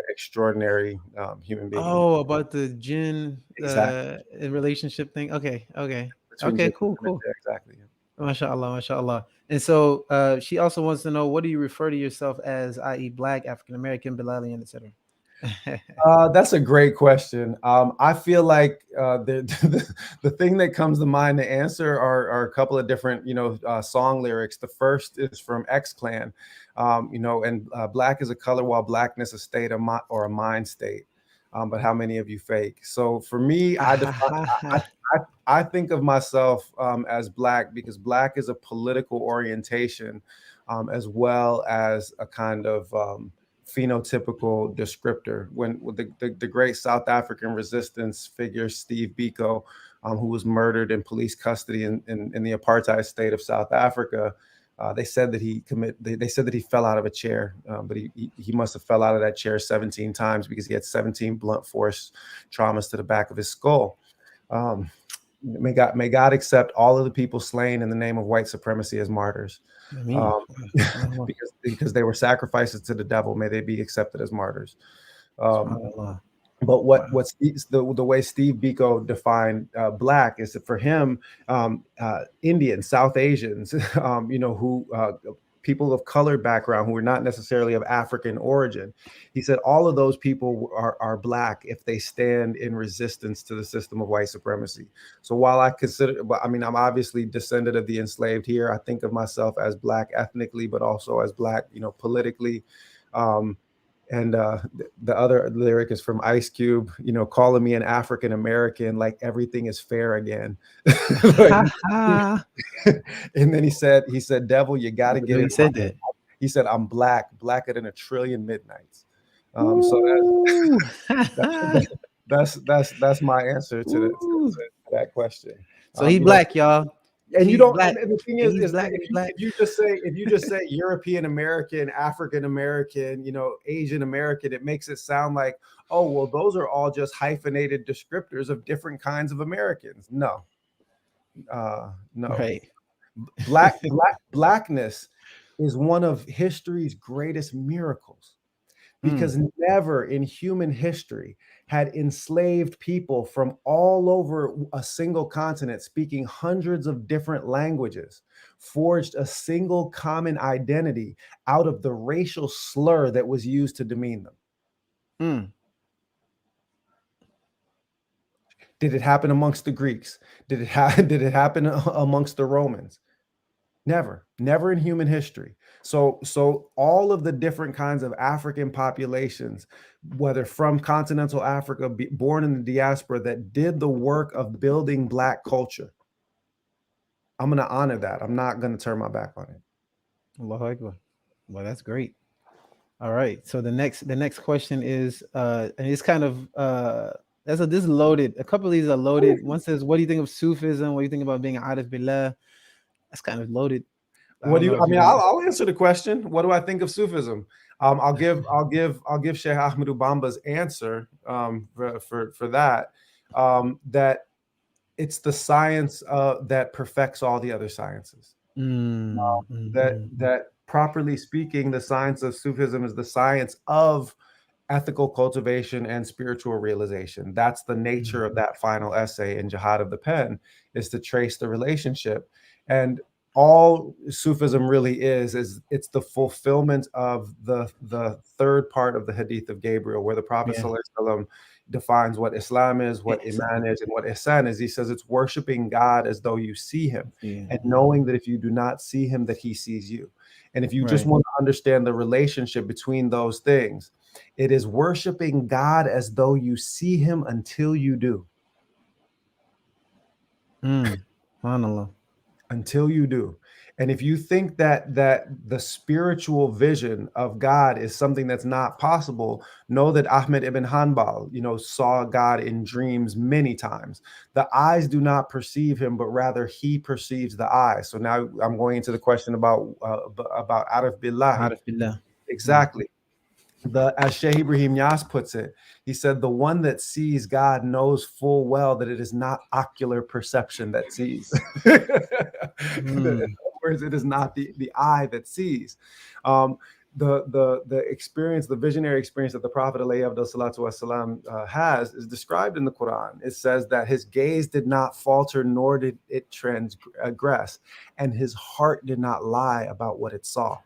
extraordinary human being. Oh, about the jinn Exactly. relationship thing. Okay. Between Cool. exactly. Mashallah. And so she also wants to know, what do you refer to yourself as, i.e., Black, African American, Bilalian, etc.? That's a great question. I feel like the thing that comes to mind to answer are a couple of different, song lyrics. The first is from X Clan, and black is a color, while blackness a state or a mind state. But how many of you fake? So for me, I think of myself as black, because black is a political orientation, as well as a kind of phenotypical descriptor. When with the great South African resistance figure Steve Biko, who was murdered in police custody in the apartheid state of South Africa, they said that they said that he fell out of a chair, but he must have fell out of that chair 17 times because he had 17 blunt force traumas to the back of his skull. May God accept all of the people slain in the name of white supremacy as martyrs. Because they were sacrifices to the devil. May they be accepted as martyrs. But what's the way Steve Biko defined black is that for him, Indians, South Asians, who people of colored background who are not necessarily of African origin, he said all of those people are black if they stand in resistance to the system of white supremacy. So while I'm obviously descendant of the enslaved here, I think of myself as black ethnically, but also as black, politically. And the other lyric is from Ice Cube, calling me an African American, like everything is fair again. And then he said, devil, you got to get it. He said that. He said, I'm blacker than a trillion midnights. So that's my answer to that question. So he's black, y'all. And you don't. And the thing is if you just say European American, African American, Asian American, it makes it sound like, oh well, those are all just hyphenated descriptors of different kinds of Americans. No. Right. Blackness is one of history's greatest miracles, because never in human history had enslaved people from all over a single continent speaking hundreds of different languages forged a single common identity out of the racial slur that was used to demean them. Did it happen amongst the Greeks? Did it happen amongst the Romans? Never in human history. So all of the different kinds of African populations, whether from continental Africa, born in the diaspora, that did the work of building Black culture, I'm going to honor that. I'm not going to turn my back on it. Allahu Akbar. Well, that's great. All right. So the next question is, and it's kind of this is loaded. A couple of these are loaded. One says, "What do you think of Sufism? What do you think about being Arif Billah?" That's kind of loaded. I'll answer the question. What do I think of Sufism? I'll give Sheikh Ahmed Ubamba's answer for that. That it's the science that perfects all the other sciences. That properly speaking, the science of Sufism is the science of ethical cultivation and spiritual realization. That's the nature of that final essay in Jihad of the Pen, is to trace the relationship. And all Sufism really is it's the fulfillment of the third part of the Hadith of Gabriel, where the Prophet ﷺ defines what Islam is, what Iman is, and what Ihsan is. He says it's worshiping God as though you see him, and knowing that if you do not see him, that he sees you. And if you just want to understand the relationship between those things, it is worshiping God as though you see him until you do. SubhanAllah. Until you do. And if you think that the spiritual vision of God is something that's not possible, know that Ahmed ibn Hanbal, saw God in dreams many times. The eyes do not perceive him, but rather he perceives the eyes. So now I'm going into the question about Arif Billah. Arif Billah. Exactly. As Sheikh Ibrahim Yas puts it, he said, the one that sees God knows full well that it is not ocular perception that sees. In other words, it is not the eye that sees. The experience, the visionary experience that the Prophet ﷺ has is described in the Quran. It says that his gaze did not falter, nor did it transgress, and his heart did not lie about what it saw.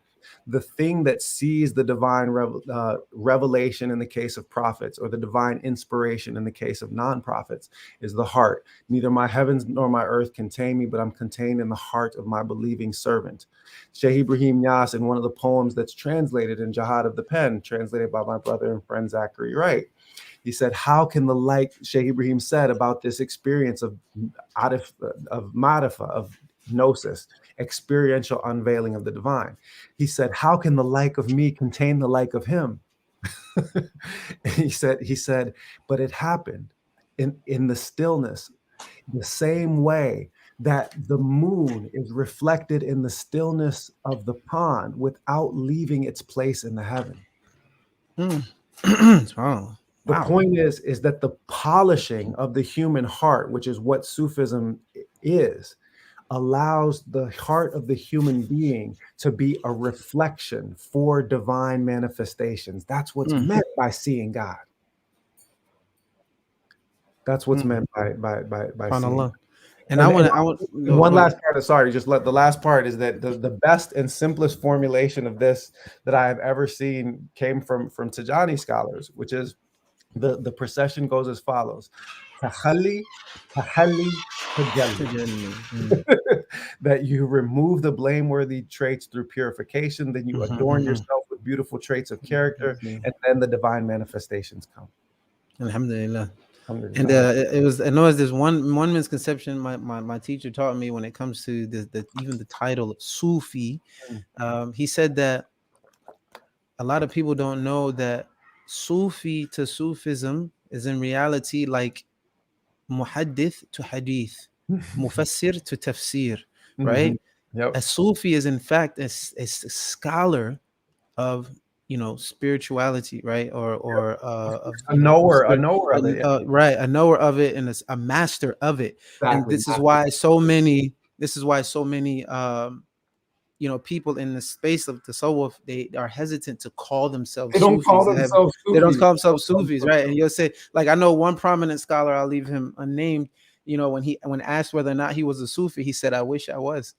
The thing that sees the divine revelation in the case of prophets, or the divine inspiration in the case of non-prophets, is the heart. Neither my heavens nor my earth contain me, but I'm contained in the heart of my believing servant. Sheikh Ibrahim Yas, in one of the poems that's translated in Jihad of the Pen, translated by my brother and friend Zachary Wright, he said, how can the light, Sheikh Ibrahim said about this experience of marifa, of gnosis, experiential unveiling of the divine. He said, how can the like of me contain the like of him? he said, but it happened in the stillness, the same way that the moon is reflected in the stillness of the pond without leaving its place in the heaven. It's wrong. The Wow. point is that the polishing of the human heart, which is what Sufism is, allows the heart of the human being to be a reflection for divine manifestations. That's what's meant by seeing God. That's what's meant by seeing. SubhanAllah. And And, and I want no, one go ahead. last part, sorry, just let the last part is that the best and simplest formulation of this that I have ever seen came from Tijani scholars, which is the procession goes as follows. Tahalli, tahalli, tajalli. That you remove the blameworthy traits through purification, then you adorn yourself with beautiful traits of character, and then the divine manifestations come. Alhamdulillah. And Alhamdulillah. it was, I know there's one misconception my teacher taught me when it comes to even the title of Sufi. He said that a lot of people don't know that Sufi to Sufism is in reality like muhaddith to hadith, mufassir to tafsir, right? Yep. A Sufi is in fact a scholar of spirituality, right? Or of A knower of it. Yeah. right, a knower of it, and a master of it. And Exactly. this is why so many people in the space of the tasawwuf, they are hesitant to call themselves They don't call Sufis. themselves They don't Sufis. call themselves Sufis, right? And you'll say, like, I know one prominent scholar, I'll leave him unnamed, when asked whether or not he was a Sufi, he said, I wish I was.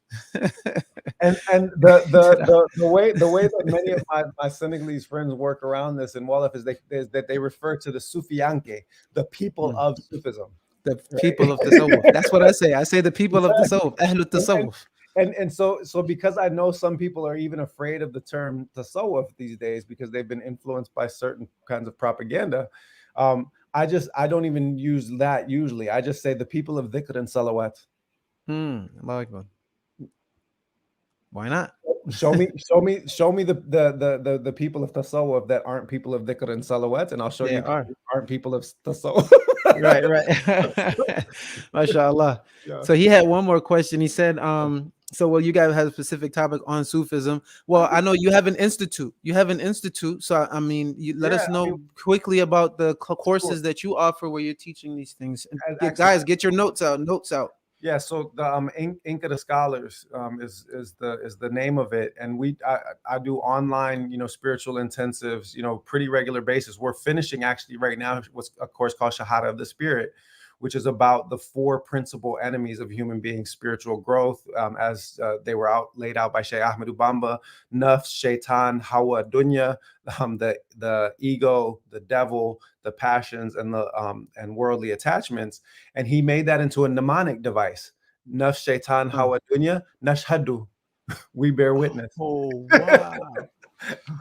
And the way that many of my Senegalese friends work around this in Wolof is that they refer to the Sufiyanke, the people of Sufism. The people of Tasawwuf. That's what I say. I say the people of Tasawwuf, Ahlul Tasawwuf. And so because I know some people are even afraid of the term tasawwuf these days because they've been influenced by certain kinds of propaganda. I don't even use that usually. I just say the people of dhikr and salawat. Allahu Akbar. Why not? Show me the people of tasawwuf that aren't people of dhikr and salawat, and I'll show you aren't people of tasawwuf. Right. MashaAllah. Yeah. So he had one more question. He said, well, you guys have a specific topic on Sufism. Well, I know you have an institute. So I mean, let us know quickly about the courses that you offer where you're teaching these things. And guys, get your notes out. Yeah, so the Inca the Scholars is the name of it, and I do online spiritual intensives pretty regular basis. We're finishing actually right now what's a course called Shahada of the Spirit, which is about the 4 principal enemies of human beings' spiritual growth, as they were laid out by Sheikh Ahmed Ubamba: nafs, shaitan, hawa, dunya, the ego, the devil, the passions, and and worldly attachments. And he made that into a mnemonic device: nafs, shaitan, hawa, dunya, nashhadu. We bear witness. Oh, wow.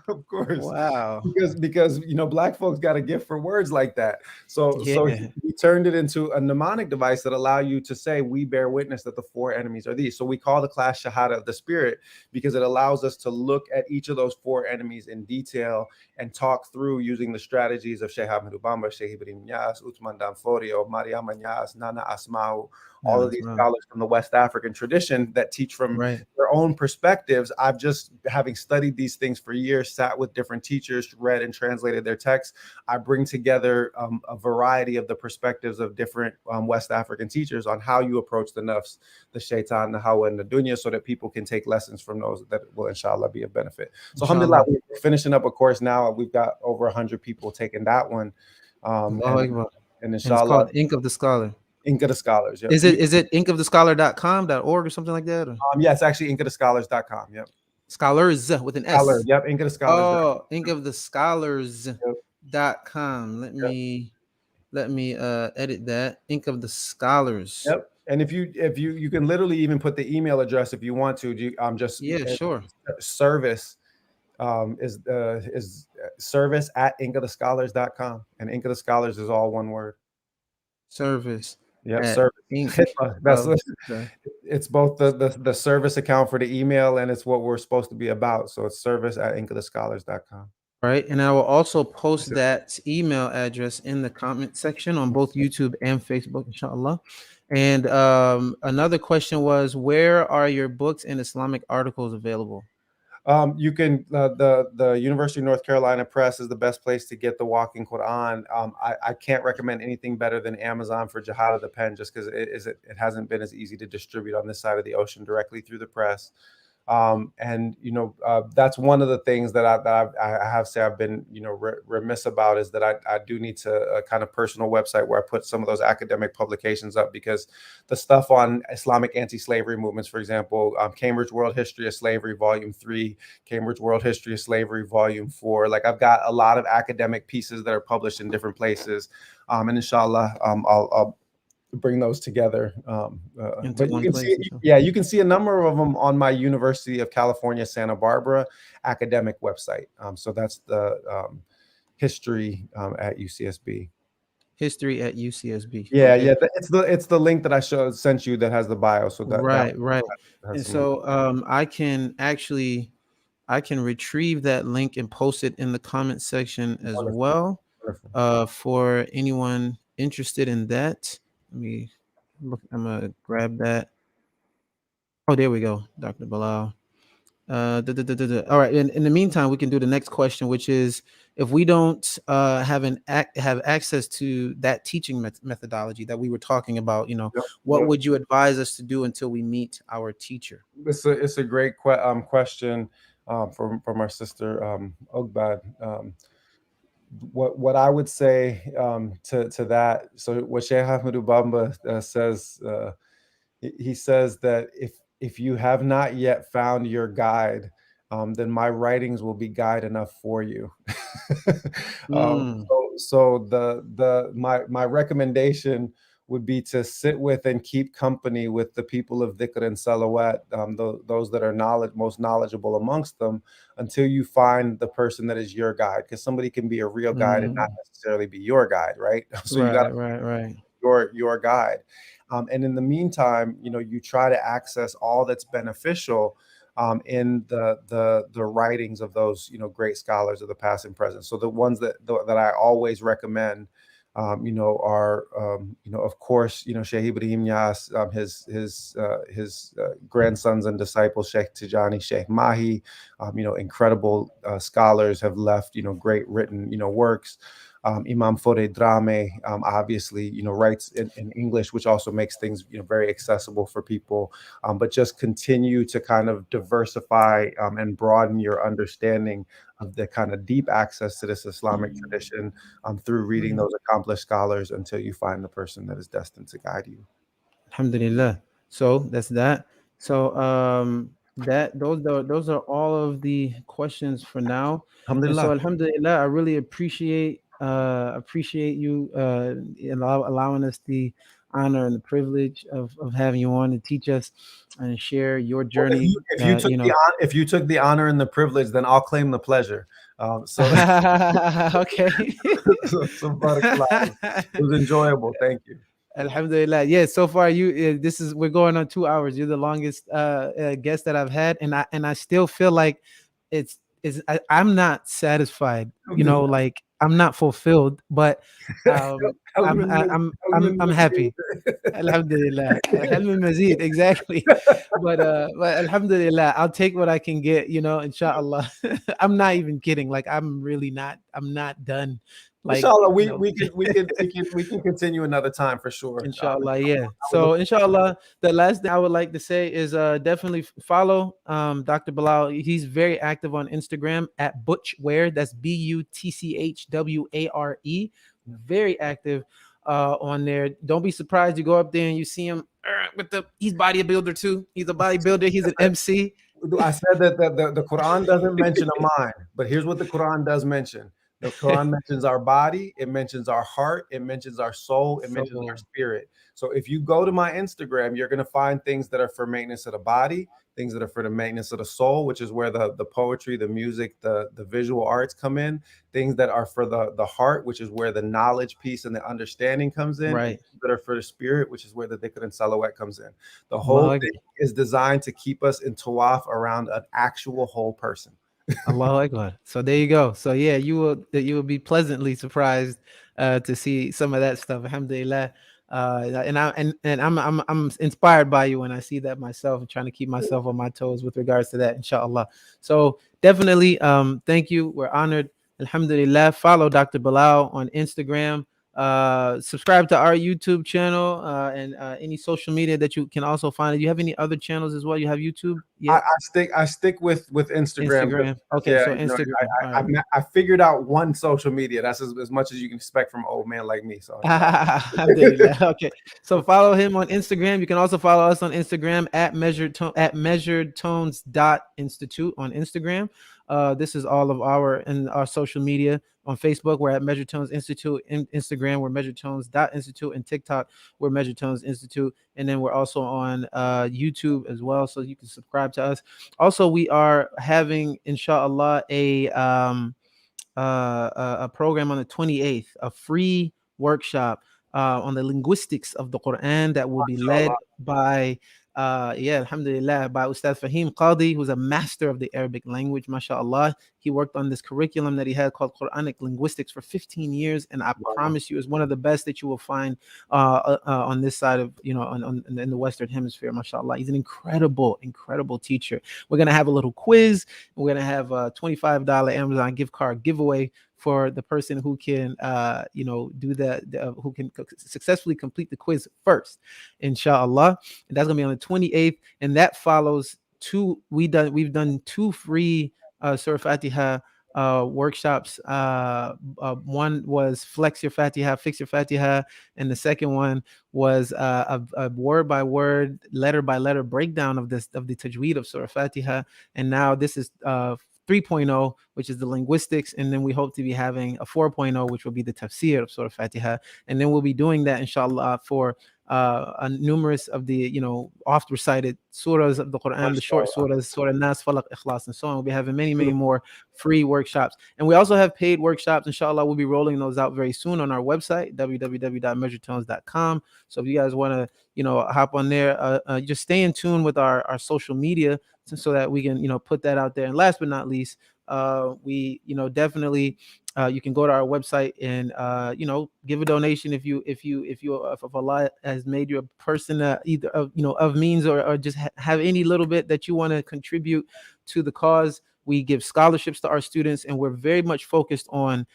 Of course. Wow. Because Black folks got a gift for words like that. So he turned it into a mnemonic device that allow you to say, we bear witness that the 4 enemies are these. So we call the class Shahada of the Spirit because it allows us to look at each of those 4 enemies in detail and talk through using the strategies of Sheikh Ahmed Ubamba, Sheikh Ibrahim Niasse, Uthman Danfodio, Mariam Niasse, Nana Asma'u, all of these scholars from the West African tradition that teach from their own perspectives. I've just, having studied these things for years, sat with different teachers, read and translated their texts. I bring together a variety of the perspectives of different West African teachers on how you approach the nafs, the shaitan, the hawa, and the dunya, so that people can take lessons from those that will, inshallah, be of benefit. So, alhamdulillah, we're finishing up a course now. We've got over 100 people taking that one. And inshallah, it's called Ink of the Scholar. Ink of the Scholars. Yep. Is it inkofthescholar.com.org or something like that? Or? Yeah, it's actually inkofthescholars.com. Yep. Scholars with an S. Scholar. Yep. Ink of the Scholars. Oh, inkofthescholars.com. Let me edit that. Ink of the Scholars. Yep. And if you can literally even put the email address if you want to. Sure. Service is service at inkofthescholars.com, and Ink of the Scholars is all one word. Service. Yep, service. It's both the service account for the email, and it's what we're supposed to be about. So it's service at inkofthescholars.com. Right. And I will also post that email address in the comment section on both YouTube and Facebook, inshallah. And another question was, where are your books and Islamic articles available? You can the University of North Carolina Press is the best place to get the Walking Quran. I can't recommend anything better than Amazon for Jihad of the Pen, just because it hasn't been as easy to distribute on this side of the ocean directly through the press. And that's one of the things that I have said I've been remiss about, is that I do need to kind of personal website where I put some of those academic publications up, because the stuff on Islamic anti-slavery movements, for example, Cambridge World History of Slavery Volume 3, Cambridge World History of Slavery Volume 4, like I've got a lot of academic pieces that are published in different places, and inshallah I'll bring those together. Into But you one can place, see, inshallah. yeah, you can see a number of them on my University of California, Santa Barbara academic website. So that's the history at UCSB. History at UCSB. Yeah, Okay. yeah, it's the link that I sent you that has the bio. So that Right, right. has And some so I can retrieve that link and post it in the comment section as wonderful, well, wonderful. for anyone interested in that. Let me look. I'm gonna grab that. Oh, there we go, Dr. Bilal. All right. In the meantime, we can do the next question, which is, if we don't have access to that teaching methodology that we were talking about, Yep, what yep. would you advise us to do until we meet our teacher? It's a great question from our sister Ogbad. What I would say to that, so what Sheikh Ahmed Ubamba says, he says that if you have not yet found your guide, then my writings will be guide enough for you. Mm, So my recommendation would be to sit with and keep company with the people of dhikr and salawat, those that are most knowledgeable amongst them, until you find the person that is your guide, because somebody can be a real guide and not mm, necessarily be your guide, right? So you got right, right, right. your guide. And in the meantime, you try to access all that's beneficial in the writings of those great scholars of the past and present. So the ones that I always recommend, are of course Sheikh Ibrahim Yas, his grandsons and disciples, Sheikh Tijani, Sheikh Mahi, incredible scholars have left great written works. Imam Fode Drame, obviously, writes in English, which also makes things, very accessible for people. But just continue to kind of diversify and broaden your understanding of the kind of deep access to this Islamic tradition through reading those accomplished scholars until you find the person that is destined to guide you. Alhamdulillah. So that's that. So those are all of the questions for now. And so Alhamdulillah. alhamdulillah, I really appreciate you allowing us the honor and the privilege of having you on to teach us and share your Well, journey. if you took the honor and the privilege, then I'll claim the pleasure. So, Okay. so barakallah. It was enjoyable. Thank you. Alhamdulillah. Yeah, so far we're going on 2 hours. You're the longest guest that I've had, and I still feel like I'm not satisfied. Alhamdulillah. Like I'm not fulfilled, but I'm happy. Alhamdulillah. Alhamdulillah Mazid, exactly. But Alhamdulillah, I'll take what I can get, inshallah. I'm not even kidding. Like I'm not done. Like, Inshallah, we can continue another time for sure. inshallah, yeah. I would look So inshallah, the last thing I would like to say is definitely follow Dr. Bilal. He's very active on Instagram at Butch Ware. That's BUTCHWARE. Very active on there. Don't be surprised you go up there and you see him he's bodybuilder too. He's a bodybuilder, he's an MC. I said that the Quran doesn't mention a mind, but here's what the Quran does mention. The Quran mentions our body, it mentions our heart, it mentions our soul, it mentions our So spirit. So if you go to my Instagram, you're going to find things that are for maintenance of the body, things that are for the maintenance of the soul, which is where the poetry, the music, the visual arts come in, things that are for the heart, which is where the knowledge piece and the understanding comes in, and right. that are for the spirit, which is where the dhikr and salawat comes in. The whole Allah thing is designed to keep us in tawaf around an actual whole person. Allahu Akbar. So there you go. So yeah, you will be pleasantly surprised to see some of that stuff. Alhamdulillah. And I'm inspired by you when I see that myself and trying to keep myself on my toes with regards to that, inshallah. So definitely thank you. We're honored. Alhamdulillah. Follow Dr. Bilal on Instagram. Subscribe to our YouTube channel and any social media that you can also find. Do you have any other channels as well? You have YouTube yet? I stick with Instagram. Instagram. Okay, Yeah, so you know, Instagram. All I, right. I figured out one social media. That's as much as you can expect from an old man like me. So inshallah. Alhamdulillah. Okay. So follow him on Instagram. You can also follow us on Instagram at measured tones dot institute on Instagram. This is all of our social media. On Facebook, we're at Measured Tones Institute. In Instagram, we're Measured Tones dot institute, and TikTok, we're Measured Tones Institute. And then we're also on YouTube as well, so you can subscribe to us. Also, we are having, inshallah, a program on the 28th, a free workshop on the linguistics of the Quran that will be led Inshallah. by, alhamdulillah, by Ustad Fahim Qadi, who's a master of the Arabic language, mashallah. He worked on this curriculum that he had called Quranic linguistics for 15 years, and I Wow. promise you, is one of the best that you will find on this side of, in the Western Hemisphere, mashallah. He's an incredible teacher. We're gonna have a little quiz. We're gonna have a $25 Amazon gift card giveaway for the person who can, do who can successfully complete the quiz first, inshallah. And that's gonna be on the 28th, and that follows two. We've done two free Surah Fatiha workshops. One was Flex Your Fatiha, Fix Your Fatiha, and the second one was a word by word, letter by letter breakdown of the tajweed of Surah Fatiha. And now this is 3.0, which is the linguistics, and then we hope to be having a 4.0, which will be the tafsir of Surah Fatiha. And then we'll be doing that, inshallah, for numerous of the oft recited surahs of the Quran, the short Mashallah. surahs, Surah Nas, Falaq, Ikhlas, and so on. We'll be having many more free workshops, and we also have paid workshops. Inshallah, we'll be rolling those out very soon on our website, www.measuretones.com. So if you guys want to hop on there, just stay in tune with our social media so that we can put that out there. And last but not least, we definitely you can go to our website and give a donation if Allah has made you a person either of means, or just have any little bit that you want to contribute to the cause. We give scholarships to our students, and we're very much focused on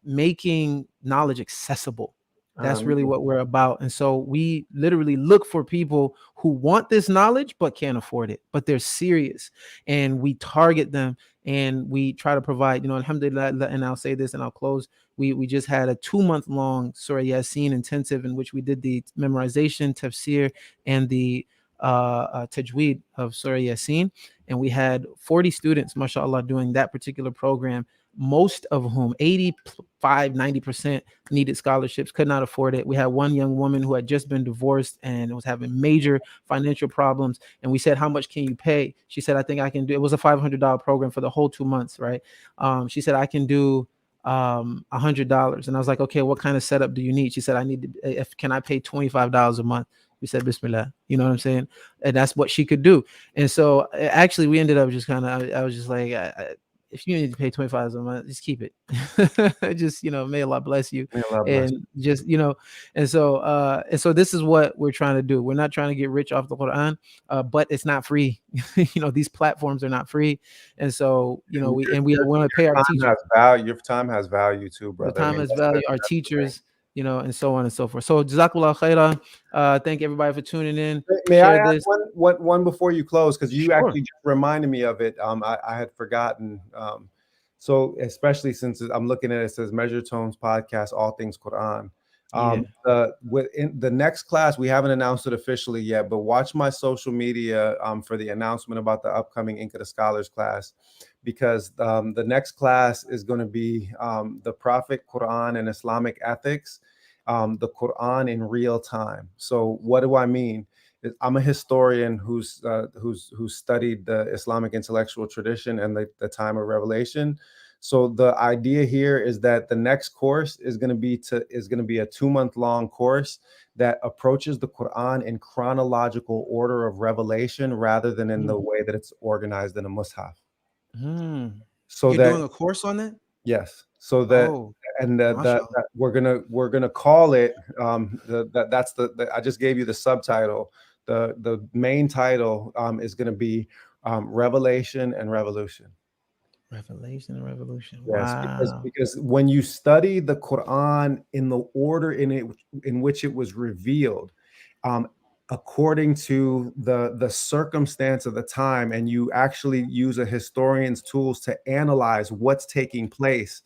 making knowledge accessible. That's really what we're about. And so we literally look for people who want this knowledge but can't afford it, but they're serious, and we target them, and we try to provide, alhamdulillah. And I'll say this and I'll close. We just had a 2-month long Surah Yasin intensive in which we did the memorization, tafsir, and the tajweed of Surah Yasin. And we had 40 students, mashallah, doing that particular program, most of whom 85-90% needed scholarships, could not afford it. We had one young woman who had just been divorced and was having major financial problems, and we said, how much can you pay? She said, I think I can do, it was a $500 program for the whole 2 months, right? She said, I can do $100. And I was like, okay, what kind of setup do you need? She said, can I pay $25 a month? We said, Bismillah, you know what I'm saying? And that's what she could do. And so actually we ended up just kind of, I was just like, if you need to pay $25 a month, just keep it. Just, may Allah bless you. May Allah bless. And just, and so this is what we're trying to do. We're not trying to get rich off the Quran, but it's not free. These platforms are not free. And so, we want to pay our teachers. Your time has value too, The brother. I time mean, has value, our teachers, and so on and so forth. So Jazakallah khairan. Thank everybody for tuning in. May I Share add this. one before you close, because you Sure. actually just reminded me of it. I had forgotten. So especially since I'm looking at it, says Measure Tones Podcast, All Things Quran. Yeah. Within the next class, we haven't announced it officially yet, but watch my social media for the announcement about the upcoming Inca the Scholars class, because the next class is going to be the Prophet, Quran, and Islamic ethics, the Quran in real time. So what do I mean? I'm a historian who's studied the Islamic intellectual tradition and the time of revelation. So the idea here is that the next course is going to be a 2-month long course that approaches the Quran in chronological order of revelation rather than in the way that it's organized in a mushaf. Hmm. So You're that doing a course on that? yes, so that Oh, and mashallah. that we're gonna call it that's I just gave you the subtitle. The main title is gonna be Revelation and Revolution. Revelation and revolution. Yes, Wow. because when you study the Quran in the order in which it was revealed, um, according to the circumstance of the time, and you actually use a historian's tools to analyze what's taking place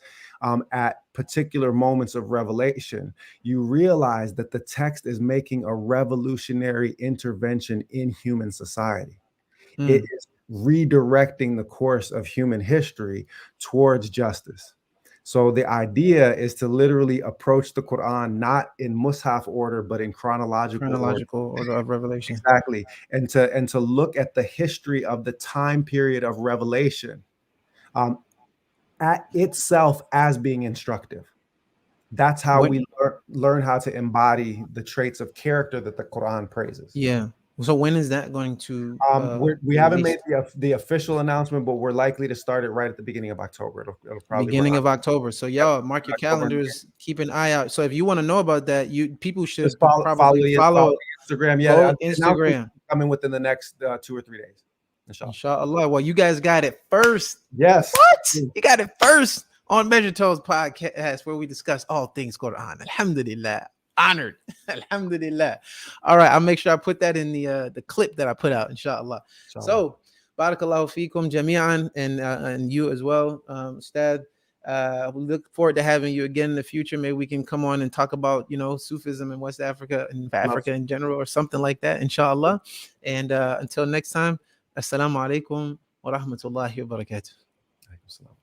at particular moments of revelation, you realize that the text is making a revolutionary intervention in human society. It Mm. is redirecting the course of human history towards justice. So the idea is to literally approach the Quran not in mushaf order, but in chronological order. Chronological order of revelation. Exactly. And to look at the history of the time period of revelation um, at itself as being instructive. That's how What? we learn how to embody the traits of character that the Quran praises. Yeah. So when is that going to We be haven't made released? the official announcement, but we're likely to start it right at the beginning of October. It'll probably run Beginning on of October. So y'all mark your October. calendars. Keep an eye out. So if you want to know about that, you people Just should follow probably follow follow Instagram. Yeah, follow the announcement Instagram. coming within the next 2 or 3 days. Inshallah. Inshallah. Well, you guys got it first. Yes. What? You got it first on Measure Toes podcast, where we discuss all things Quran. Alhamdulillah. Honored. Alhamdulillah. All right. I'll make sure I put that in the clip that I put out, inshallah. Inshallah. So, barakallahu feekum jami'an, and you as well, Ustad. We look forward to having you again in the future. Maybe we can come on and talk about, Sufism in West Africa and Africa in general, or something like that, inshallah. And until next time, assalamu alaikum wa rahmatullahi wa barakatuh.